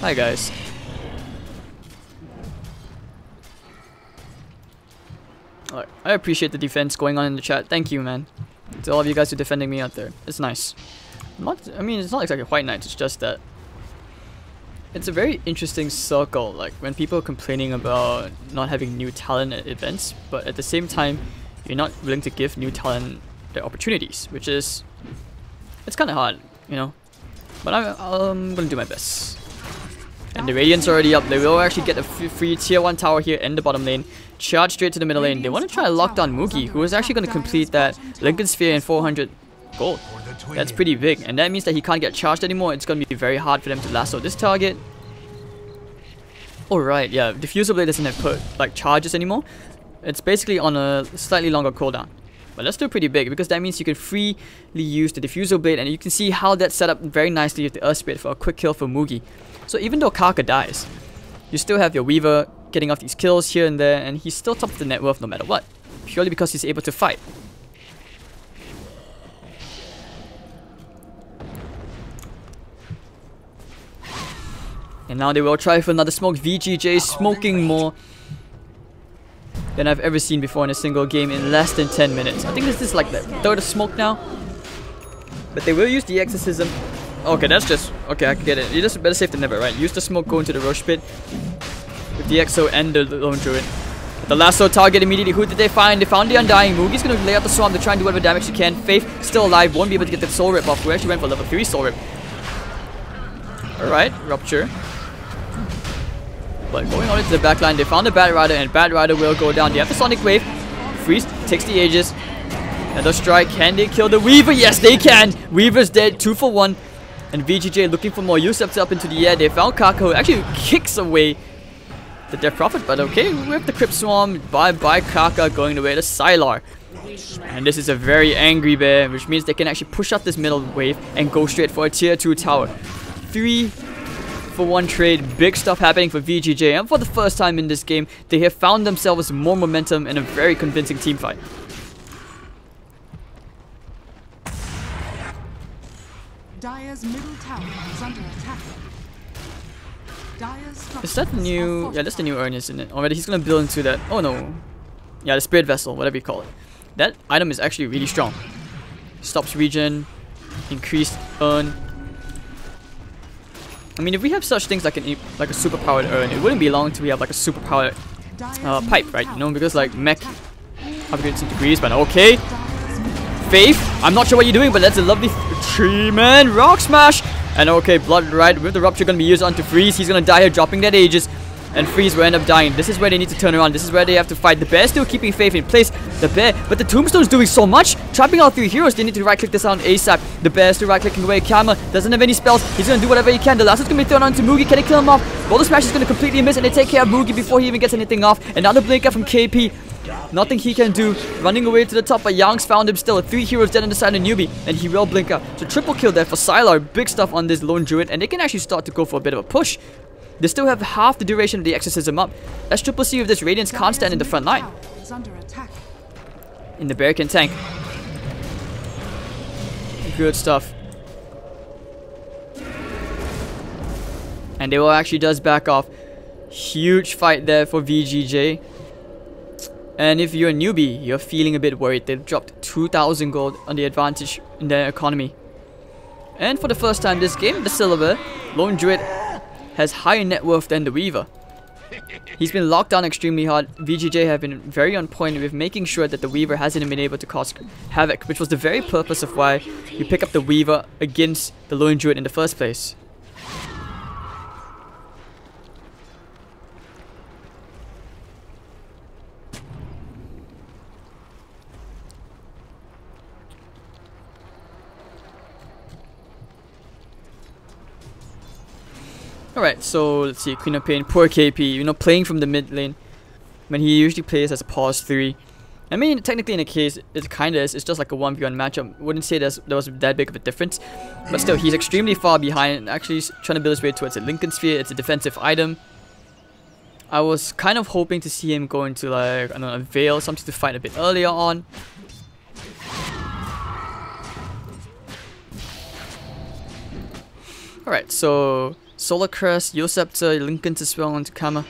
Speaker 1: Hi guys. Alright, I appreciate the defense going on in the chat. Thank you, man. To all of you guys who are defending me out there. It's nice. I mean, it's not exactly White Knight, it's just that it's a very interesting circle, like when people are complaining about not having new talent at events, but at the same time, you're not willing to give new talent their opportunities, which is, it's kind of hard, you know. But I'm gonna do my best. And the Radiant's already up. They will actually get a free tier 1 tower here in the bottom lane. Charge straight to the middle lane. They want to try to lock down Mugi, who is actually going to complete that Lincoln Sphere in 400 gold. That's pretty big. And that means that he can't get charged anymore. It's going to be very hard for them to lasso this target. Alright, yeah. Diffusal Blade doesn't have like charges anymore. It's basically on a slightly longer cooldown. But that's still pretty big, because that means you can freely use the Diffusal Blade, and you can see how that's set up very nicely with the Earth Spirit for a quick kill for Mugi. So even though Kaka dies, you still have your Weaver getting off these kills here and there, and he's still top of the net worth no matter what, purely because he's able to fight. And now they will try for another smoke. VGJ smoking more than I've ever seen before in a single game in less than 10 minutes. I think this is like the third smoke now. But they will use the exorcism. Okay, that's just... Okay, I can get it. You just better safe than never, right? Use the smoke, go into the Roche pit with the Exo and the Lone Druid. The lasso target immediately. Who did they find? They found the Undying. Mugi's gonna lay out the Swarm to try and do whatever damage he can. Faith still alive. Won't be able to get the Soul Rip off. We actually went for level 3 Soul Rip. Alright, Rupture. But going on into the backline, they found the Bat Rider, and Bat Rider will go down. They have the Sonic Wave. Freeze takes the Aegis. Another strike. Can they kill the Weaver? Yes, they can. Weaver's dead. 2 for 1. And VGJ looking for more. Yusuf's up into the air. They found Kaka, who actually kicks away the Death Prophet. But okay, with the Crypt Swarm by Kaka going away to Sylar. And this is a very angry bear, which means they can actually push up this middle wave and go straight for a tier 2 tower. 3 for 1 trade. Big stuff happening for VGJ. And for the first time in this game, they have found themselves more momentum in a very convincing team fight.
Speaker 2: Dire's middle tower is under attack.
Speaker 1: Is that the new... Yeah, that's the new urn, isn't it? Already, he's gonna build into that. Oh no. Yeah, the Spirit Vessel, whatever you call it. That item is actually really strong. Stops regen, increased urn. I mean, if we have such things like a super powered urn, it wouldn't be long until we have like a super powered pipe, right? You know, because like mech upgrades in degrees, but okay. Faith, I'm not sure what you're doing, but that's a lovely 3-man rock smash. And okay, Blood right with the Rupture gonna be used onto Freeze. He's gonna die here, dropping that Aegis, and Freeze will end up dying. This is where they need to turn around. This is where they have to fight. The Bear still keeping Faith in place. The Bear, but the Tombstone's doing so much, trapping all 3 heroes. They need to right click this on ASAP. The Bear still right clicking away. Kama doesn't have any spells. He's gonna do whatever he can. The last is gonna be thrown onto Mugi. Can they kill him off? Boulder Smash is gonna completely miss, and they take care of Mugi before he even gets anything off. Another Blinker from KP. Nothing he can do. Running away to the top, but Yang's found him still. 3 heroes dead on the side of Newbee, and he will blink out. So triple kill there for Sylar. Big stuff on this Lone Druid, and they can actually start to go for a bit of a push. They still have half the duration of the exorcism up. SCCC with this Radiance can't stand in the front line. And the Bear can tank. Good stuff. And they will actually does back off. Huge fight there for VGJ. And if you're a newbie, you're feeling a bit worried. They've dropped 2,000 gold on the advantage in their economy. And for the first time this game, the Silver Lone Druid has higher net worth than the Weaver. He's been locked down extremely hard. VGJ have been very on point with making sure that the Weaver hasn't been able to cause havoc, which was the very purpose of why you pick up the Weaver against the Lone Druid in the first place. Alright, so let's see, Queen of Pain, poor KP, you know, playing from the mid lane when he usually plays as a pause 3. I mean, technically in a case, it kinda is, it's just like a 1v1 matchup. Wouldn't say there was that big of a difference, but still, he's extremely far behind, actually trying to build his way towards a Lincoln Sphere. It's a defensive item. I was kind of hoping to see him go into like, I don't know, a Veil, something to fight a bit earlier on. Alright, so Solar Crest, Scepter, Lincolns as well onto Kama.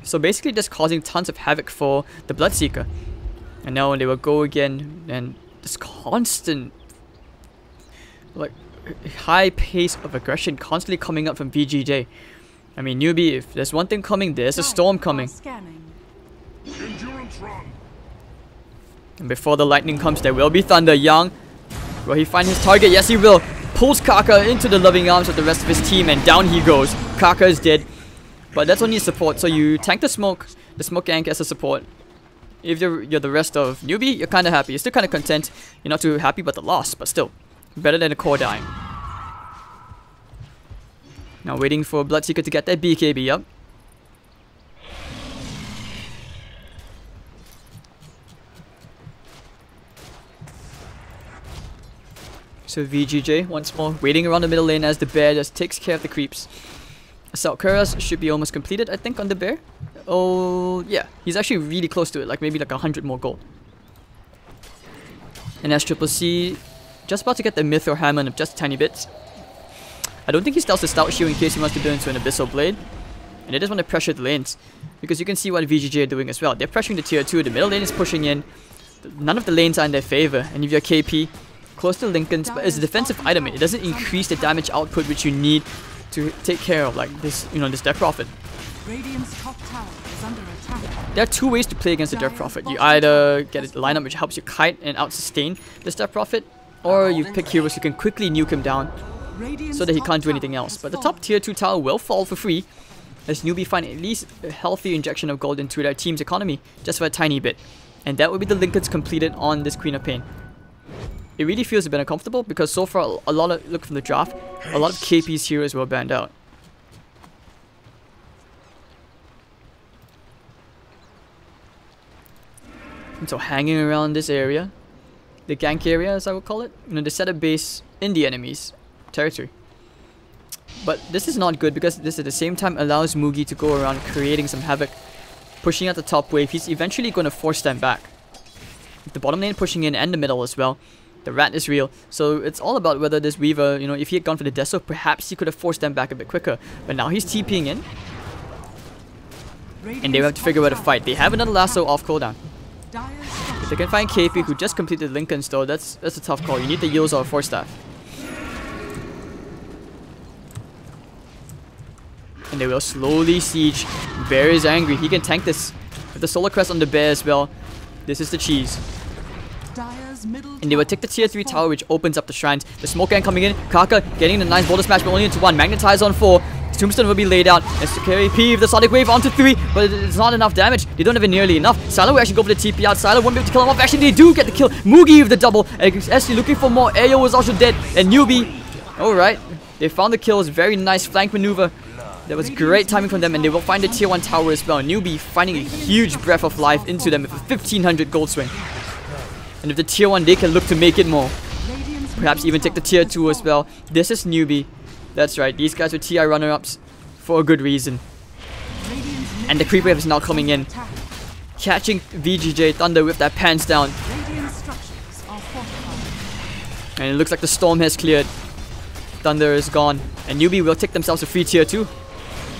Speaker 1: So basically just causing tons of havoc for the Bloodseeker. And now when they will go again, and this constant like high pace of aggression constantly coming up from VGJ. I mean, Newbee, if there's one thing coming, there's a storm coming. And before the lightning comes, there will be thunder. Young, will he find his target? Yes, he will. Pulls Kaka into the loving arms of the rest of his team, and down he goes. Kaka is dead, but that's only support, so you tank the smoke gank as a support. If you're the rest of Newbee, you're kind of happy. You're still kind of content. You're not too happy about the loss, but still, better than a core dying. Now waiting for Bloodseeker to get that BKB up. So VGJ once more waiting around the middle lane as the bear just takes care of the creeps. Assault Kuras should be almost completed, I think, on the bear. Oh yeah, he's actually really close to it, like maybe like 100 more gold. And as Triple C just about to get the Myth or Hammer of just a tiny bit. I don't think he styles the Stout Shield in case he wants to build into an Abyssal Blade. And they just want to pressure the lanes, because you can see what VGJ are doing as well. They're pressuring the tier 2, the middle lane is pushing in. None of the lanes are in their favor, and if you're KP, close to Lincolns, but it's a defensive item. It doesn't increase the damage output which you need to take care of like this, you know, this Death Prophet.
Speaker 2: Radiant's top tower is under attack.
Speaker 1: There are two ways to play against the Death Prophet. You either get a lineup which helps you kite and out-sustain this Death Prophet, or you pick heroes who can quickly nuke him down so that he can't do anything else. But the top tier 2 tower will fall for free, as Newbee find at least a healthy injection of gold into their team's economy, just for a tiny bit. And that will be the Lincolns completed on this Queen of Pain. It really feels a bit uncomfortable because so far a lot of, look from the draft, a lot of KP's heroes were banned out. And so hanging around this area, the gank area as I would call it, you know, they set a base in the enemy's territory. But this is not good because this at the same time allows Mugi to go around creating some havoc, pushing out the top wave. He's eventually going to force them back. The bottom lane pushing in and the middle as well. The rat is real, so it's all about whether this Weaver, you know, if he had gone for the Deso, perhaps he could have forced them back a bit quicker. But now he's TPing in, and they have to figure out a fight. They have another lasso off cooldown. If they can find KP, who just completed Lincoln's though, that's a tough call. You need the Yos or a Force Staff. And they will slowly siege. Bear is angry. He can tank this. With the Solar Crest on the Bear as well. This is the cheese. And they will take the tier 3 tower, which opens up the shrines. The smoke gang coming in. Kaka getting the nice boulder smash, but only into 1. Magnetize on 4. Tombstone will be laid out. As to carry P with the Sonic Wave onto 3, but it's not enough damage. They don't have it nearly enough. Silo will actually go for the TP out. Silo won't be able to kill him off. Actually, they do get the kill. Mugi with the double. Actually looking for more. Ayo was also dead. And Newbee. Alright. They found the kills. Very nice flank maneuver. That was great timing from them, and they will find the tier 1 tower as well. Newbee finding a huge breath of life into them with a 1500 gold swing. And if the tier 1, they can look to make it more. Perhaps even take the tier 2 as well. This is Newbee. That's right, these guys were TI runner-ups for a good reason. And the creep wave is now coming in. Catching VGJ.Thunder with that pants down. And it looks like the storm has cleared. Thunder is gone. And Newbee will take themselves a free tier 2.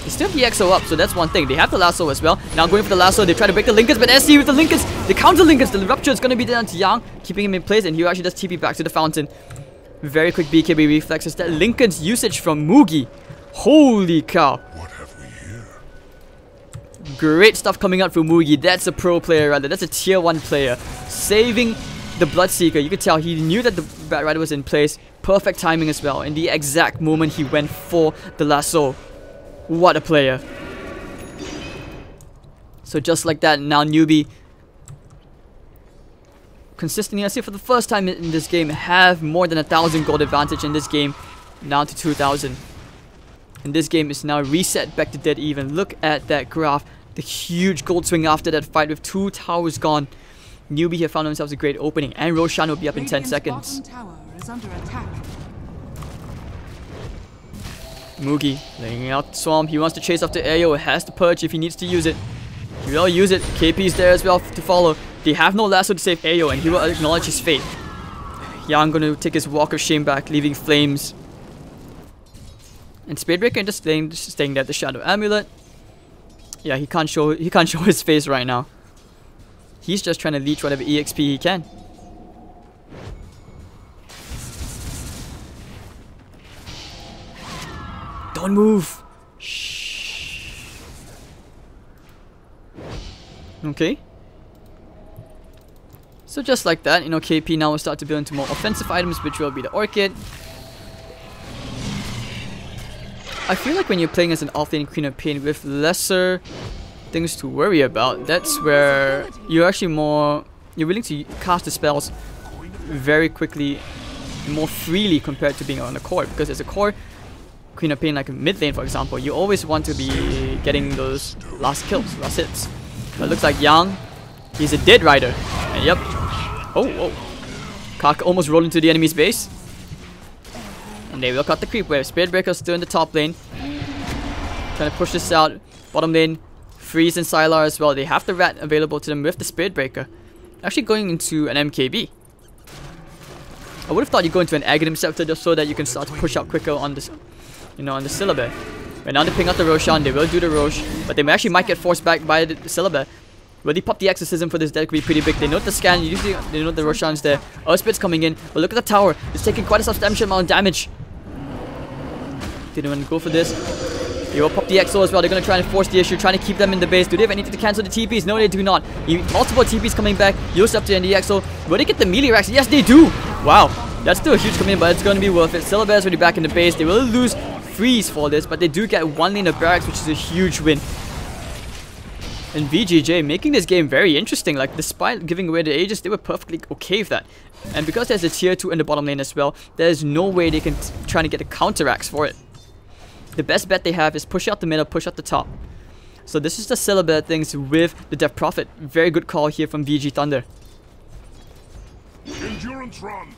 Speaker 1: They still have the EXO up, so that's one thing. They have the lasso as well. Now going for the lasso, they try to break the Linkens, but SC with the Linkens, the counter Linkens, the rupture is going to be down to Yang, keeping him in place, and he actually does TP back to the fountain. Very quick BKB reflexes. That Linkens usage from Mugi. Holy cow.
Speaker 4: What have we here?
Speaker 1: Great stuff coming out from Mugi. That's a pro player rather. That's a tier 1 player. Saving the Bloodseeker. You could tell he knew that the Bat Rider was in place. Perfect timing as well. In the exact moment he went for the lasso. What a player. So just like that, now Newbee consistently, I see for the first time in this game, have more than 1,000 gold advantage in this game, down to 2,000. And this game is now reset back to dead even. Look at that graph. The huge gold swing after that fight with 2 towers gone. Newbee have found themselves a great opening, and Roshan will be up in 10 seconds.
Speaker 2: Bottom tower is under attack.
Speaker 1: Mugi laying out Swamp. He wants to chase after Ayo. Has to purge if he needs to use it. He will use it. KP's there as well to follow. They have no lasso to save Ayo, and he will acknowledge his fate. Yang gonna take his walk of shame back, leaving flames. And Spadebreaker just staying there. The Shadow Amulet. Yeah, he can't show his face right now. He's just trying to leech whatever EXP he can. Don't move. Shh. Okay. So just like that, you know, KP now will start to build into more offensive items, which will be the Orchid. I feel like when you're playing as an offlane Queen of Pain with lesser things to worry about, that's where you're actually you're willing to cast the spells very quickly, more freely compared to being on the core. Because as a core Queen of Pain, like a mid lane for example, you always want to be getting those last kills, last hits. But it looks like Yang, he's a dead rider. And yep. Oh. Kaka almost rolled into the enemy's base. And they will cut the creep wave. Spiritbreaker's still in the top lane. Trying to push this out. Bottom lane, Freeze and Sylar as well. They have the rat available to them with the Spiritbreaker. Actually going into an MKB. I would have thought you go into an Aghanim Scepter just so that you can start to push out quicker on this, you know, on the Syllabare. Right now they ping out the Roshan. They will do the Rosh, but they actually might get forced back by the Syllabare. Will they pop the Exorcism for this? That could be pretty big. They note the scan. Usually they note the Roshan's there. Earthspit's coming in. But look at the tower. It's taking quite a substantial amount of damage. Didn't want to go for this. They will pop the EXO as well. They're going to try and force the issue, trying to keep them in the base. Do they have anything to cancel the TPs? No, they do not. Multiple TPs coming back. Yosef and the EXO. Will they get the melee racks? Yes, they do. Wow. That's still a huge command, but it's going to be worth it. Syllabare's already back in the base. They will lose Freeze for this, but they do get 1 lane of barracks, which is a huge win. And VGJ making this game very interesting. Like, despite giving away the Aegis, they were perfectly okay with that. And because there's a tier 2 in the bottom lane as well, there's no way they can try to get a counteraxe for it. The best bet they have is push out the middle, push out the top. So this is the Syllabare things with the Death Prophet. Very good call here from VG.Thunder.
Speaker 4: Endurance run.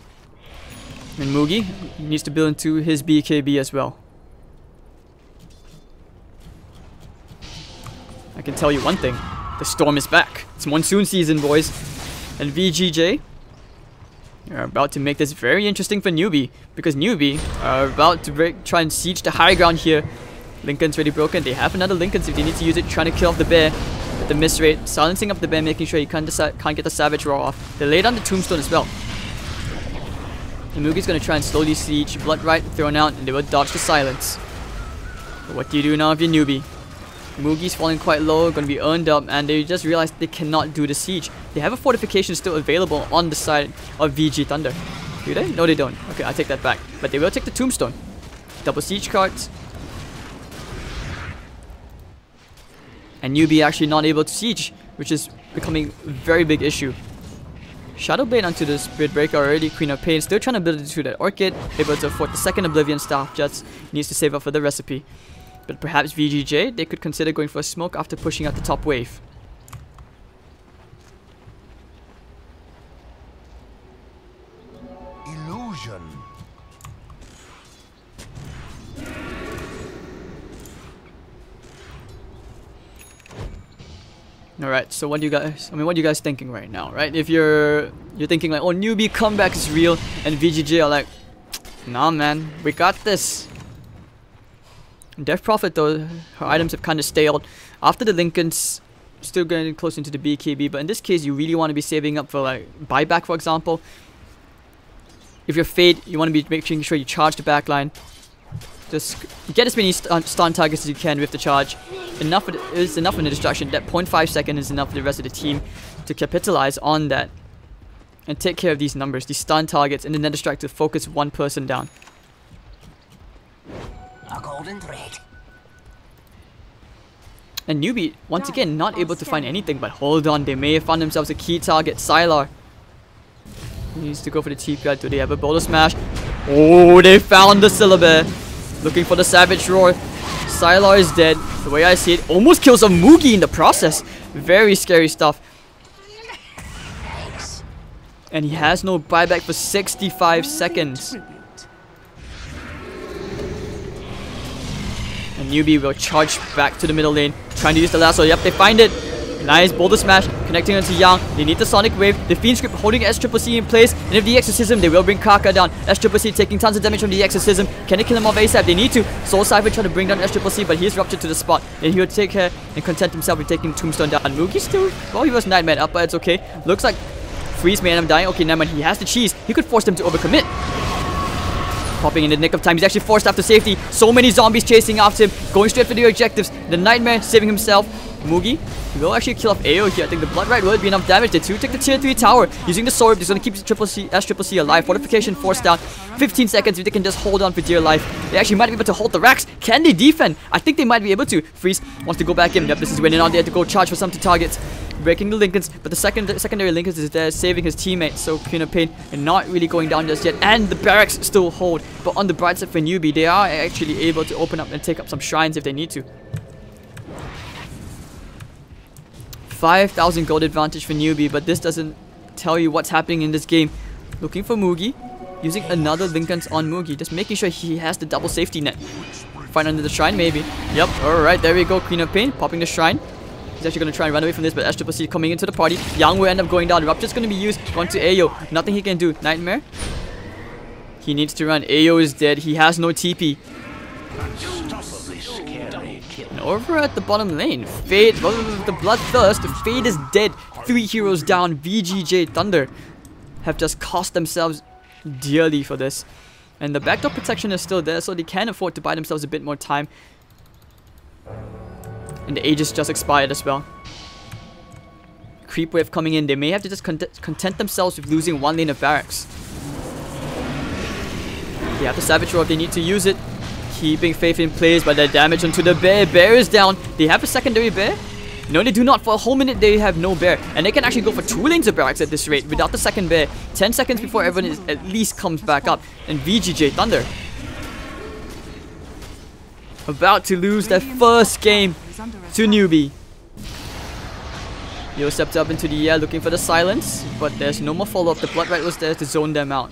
Speaker 1: And Mugi needs to build into his BKB as well. I can tell you one thing. The storm is back. It's monsoon season, boys. And VGJ are about to make this very interesting for Newbee. Because Newbee are about to try and siege the high ground here. Lincoln's already broken. They have another Lincoln's if they need to use it. Trying to kill off the bear with the miss rate. Silencing up the bear, making sure he can't get the Savage Roar off. They lay down the Tombstone as well. And Mugi's going to try and slowly siege. Blood Right thrown out, and they will dodge the silence. But what do you do now if you're Newbee? Mugi's falling quite low, going to be earned up, and they just realized they cannot do the siege. They have a fortification still available on the side of VG.Thunder. Do they? No, they don't. Okay, I take that back. But they will take the Tombstone. Double siege cards. And Newbee actually not able to siege, which is becoming a very big issue. Shadowblade onto the Spiritbreaker already. Queen of Pain still trying to build into that Orchid. Able to afford the second Oblivion Staff, just needs to save up for the recipe. But perhaps VGJ, they could consider going for a smoke after pushing out the top wave.
Speaker 4: Illusion.
Speaker 1: Alright, so what do you guys thinking right now, right? If you're thinking like, oh, Newbee comeback is real, and VGJ are like, Nah, man. We got this. Death Prophet, though, her items have kind of staled. After the Lincolns, still getting close into the BKB, but in this case, you really want to be saving up for, like, buyback, for example. If you're Fade, you want to be making sure you charge the backline. Just get as many stun targets as you can with the charge. Enough is enough in the distraction. That 0.5 second is enough for the rest of the team to capitalize on that and take care of these numbers, these stun targets, and then distract to focus one person down.
Speaker 3: A golden thread.
Speaker 1: And Newbee, once again, not able to find anything, but hold on, they may have found themselves a key target. Sylar needs to go for the TPL. Do they have a boulder smash? Oh, they found the Syllabare. Looking for the Savage Roar. Sylar is dead. The way I see it, almost kills a Moogie in the process. Very scary stuff. And he has no buyback for 65 seconds. And Newbee will charge back to the middle lane, trying to use the lasso. Yep, they find it. Nice boulder smash, connecting onto Yang. They need the Sonic Wave. The Fiend Script holding S-Triple-C in place. And if the Exorcism, they will bring Kaka down. S-Triple-C taking tons of damage from the Exorcism. Can they kill him off ASAP? They need to. Soul Cypher trying to bring down S-Triple-C, but he's ruptured to the spot. And he'll take care and content himself with taking Tombstone down. Moogie still, well, he was Nightmare up, but it's okay. Looks like Freeze may end up dying. Okay, never mind. He has the cheese. He could force them to overcommit. Popping in the nick of time. He's actually forced after safety. So many zombies chasing after him. Going straight for the objectives. The Nightmare saving himself. Moogie will actually kill off AO here. I think the Blood Rite will be enough damage. They take the tier 3 tower. Using the sword, he's going to keep S-Triple-C alive. Fortification forced down. 15 seconds if they can just hold on for dear life. They actually might be able to hold the racks. Can they defend? I think they might be able to. Freeze wants to go back in. Yep, this is winning on there to go charge for some targets. Breaking the Lincolns, but the secondary Lincolns is there saving his teammates. So Queen of Pain and not really going down just yet. And the barracks still hold. But on the bright side for Newbee, they are actually able to open up and take up some shrines if they need to. 5,000 gold advantage for Newbee, but this doesn't tell you what's happening in this game. Looking for Moogie, using another Lincolns on Moogie, just making sure he has the double safety net. Find under the shrine, maybe. Yep, alright, there we go. Queen of Pain, popping the shrine. He's actually going to try and run away from this, but S-Triple-C coming into the party. Yang will end up going down. Rupture's going to be used onto Ayo. Nothing he can do. Nightmare. He needs to run. Ayo is dead. He has no TP. And over at the bottom lane, Fade, well, the Bloodthirst, Fade is dead. 3 heroes down. VGJ.Thunder have just cost themselves dearly for this. And the backdoor protection is still there, so they can afford to buy themselves a bit more time. And the Aegis just expired as well. Creep wave coming in. They may have to just content themselves with losing one lane of barracks. They have the Savage Roar if they need to use it. Keeping Faith in place, but the damage onto the bear. Bear is down. They have a secondary bear? No, they do not. For a whole minute, they have no bear. And they can actually go for 2 lanes of barracks at this rate without the second bear. 10 seconds before everyone at least comes back up. And VGJ.Thunder about to lose their first game to Newbee. Yo stepped up into the air looking for the silence, but there's no more follow-up. The Blood Rite was there to zone them out.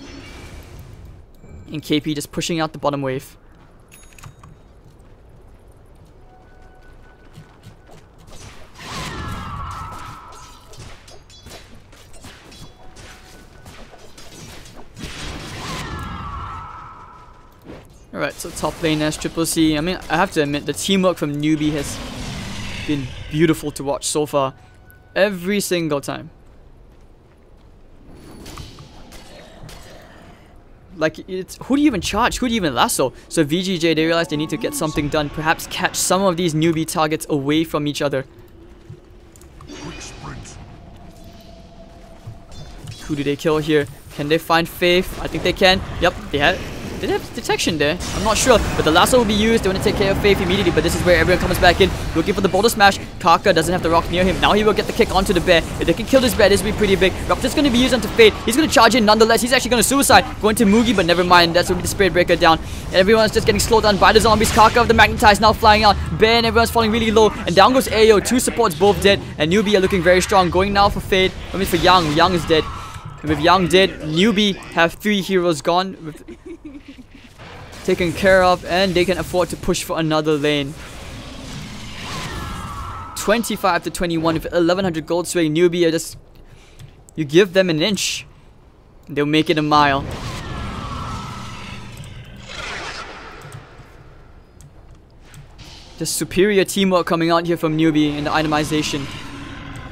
Speaker 1: And KP just pushing out the bottom wave. Alright, so top lane S-Triple-C. I mean, I have to admit, the teamwork from Newbee has been beautiful to watch so far. Every single time. Like, it's who do you even charge? Who do you even lasso? So VGJ, they realize they need to get something done. Perhaps catch some of these Newbee targets away from each other. Who do they kill here? Can they find Faith? I think they can. Yep, they have detection there. I'm not sure, but the lasso will be used. They want to take care of Faith immediately, but this is where everyone comes back in, looking for the boulder smash. Kaka doesn't have the rock near him. Now he will get the kick onto the bear. If they can kill this bear, this will be pretty big. Rupture's going to be used onto Fade. He's going to charge in nonetheless. He's actually going to suicide. Going to Moogie, but never mind. That's going to be the Spirit Breaker down. And everyone's just getting slowed down by the zombies. Kaka of the Magnetize now flying out. Bear and everyone's falling really low. And down goes Ayo. 2 supports both dead. And Newbee are looking very strong. Going now for Fade. I mean for Yang. Yang is dead. And with Yang dead, Newbee have 3 heroes gone. Taken care of, and they can afford to push for another lane. 25 to 21 with 1100 gold swing. Newbee are just, you give them an inch, they'll make it a mile. The superior teamwork coming out here from Newbee in the itemization.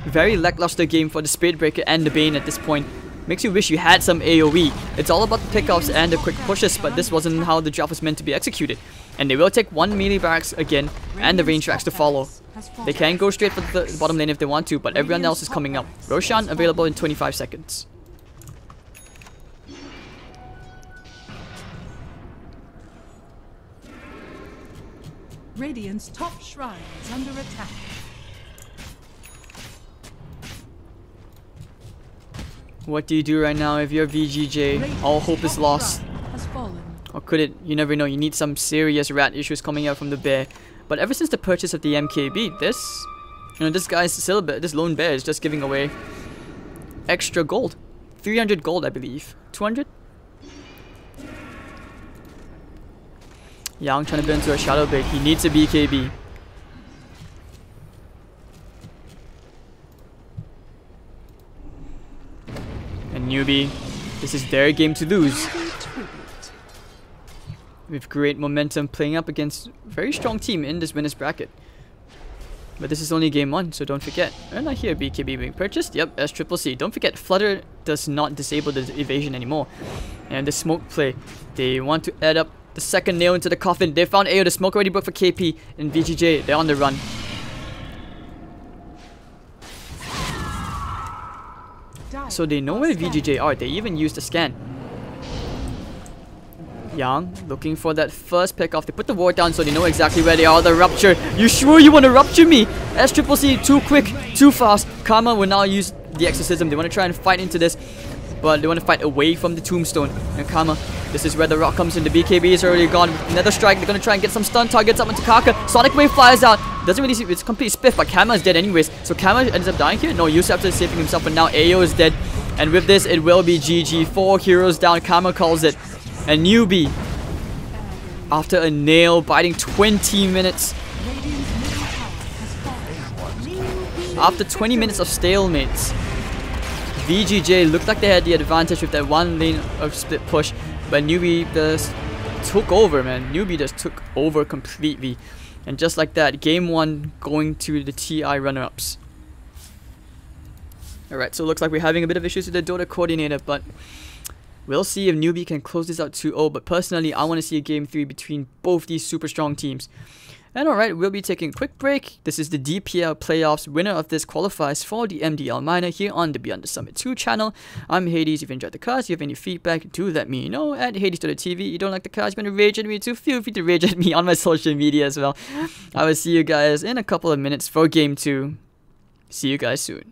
Speaker 1: Very lackluster game for the Spirit Breaker and the Bane at this point. Makes you wish you had some AoE. It's all about the pickups and the quick pushes, but this wasn't how the job was meant to be executed. And they will take one melee barracks again, and the range tracks to follow. They can go straight for the bottom lane if they want to, but everyone else is coming up. Roshan available in 25 seconds.
Speaker 2: Radiant's top shrine is under attack.
Speaker 1: What do you do right now if you're VGJ? All hope is lost.
Speaker 2: Has fallen.
Speaker 1: Or could it? You never know. You need some serious rat issues coming out from the bear. But ever since the purchase of the MKB, this guy's this lone bear is just giving away extra gold. 300 gold, I believe. 200? Yang trying to build into a shadow bait. He needs a BKB. And Newbee, this is their game to lose. With great momentum playing up against a very strong team in this winners bracket. But this is only game 1, so don't forget. And I hear BKB being purchased. Yep, SCCC. Don't forget, Flutter does not disable the evasion anymore. And the smoke play, they want to add up the second nail into the coffin. They found AO, the smoke already broke for KP. And VGJ, they're on the run. So they know where VGJ are. They even used the scan. Yang looking for that first pick off. They put the ward down so they know exactly where they are. The rupture. You sure you want to rupture me? SCCC, too quick, too fast. Karma will now use the exorcism. They want to try and fight into this, but they want to fight away from the tombstone. And Karma, this is where the rock comes in. The BKB is already gone. Another strike. They're going to try and get some stun targets up into Kaka. Sonic Wave flies out. Doesn't really see, it's complete spiff, but Karma is dead anyways. So Karma ends up dying here. No, Yusuf is saving himself, but now AO is dead. And with this, it will be GG. 4 heroes down. Karma calls it. And Newbee, after a nail biting 20 minutes, after 20 minutes of stalemates, VGJ looked like they had the advantage with that one lane of split push, but Newbee just took over, man. Newbee just took over completely. And just like that, game 1 going to the TI runner-ups. Alright, so it looks like we're having a bit of issues with the Dota coordinator, but we'll see if Newbee can close this out 2-0. But personally, I want to see a game 3 between both these super strong teams. And alright, we'll be taking a quick break. This is the DPL playoffs. Winner of this qualifies for the MDL minor here on the Beyond the Summit 2 channel. I'm Hades. If you enjoyed the cast, if you have any feedback, do let me know at Hades.TV. You don't like the cast, you want to rage at me too, feel free to rage at me on my social media as well. I will see you guys in a couple of minutes for game 2. See you guys soon.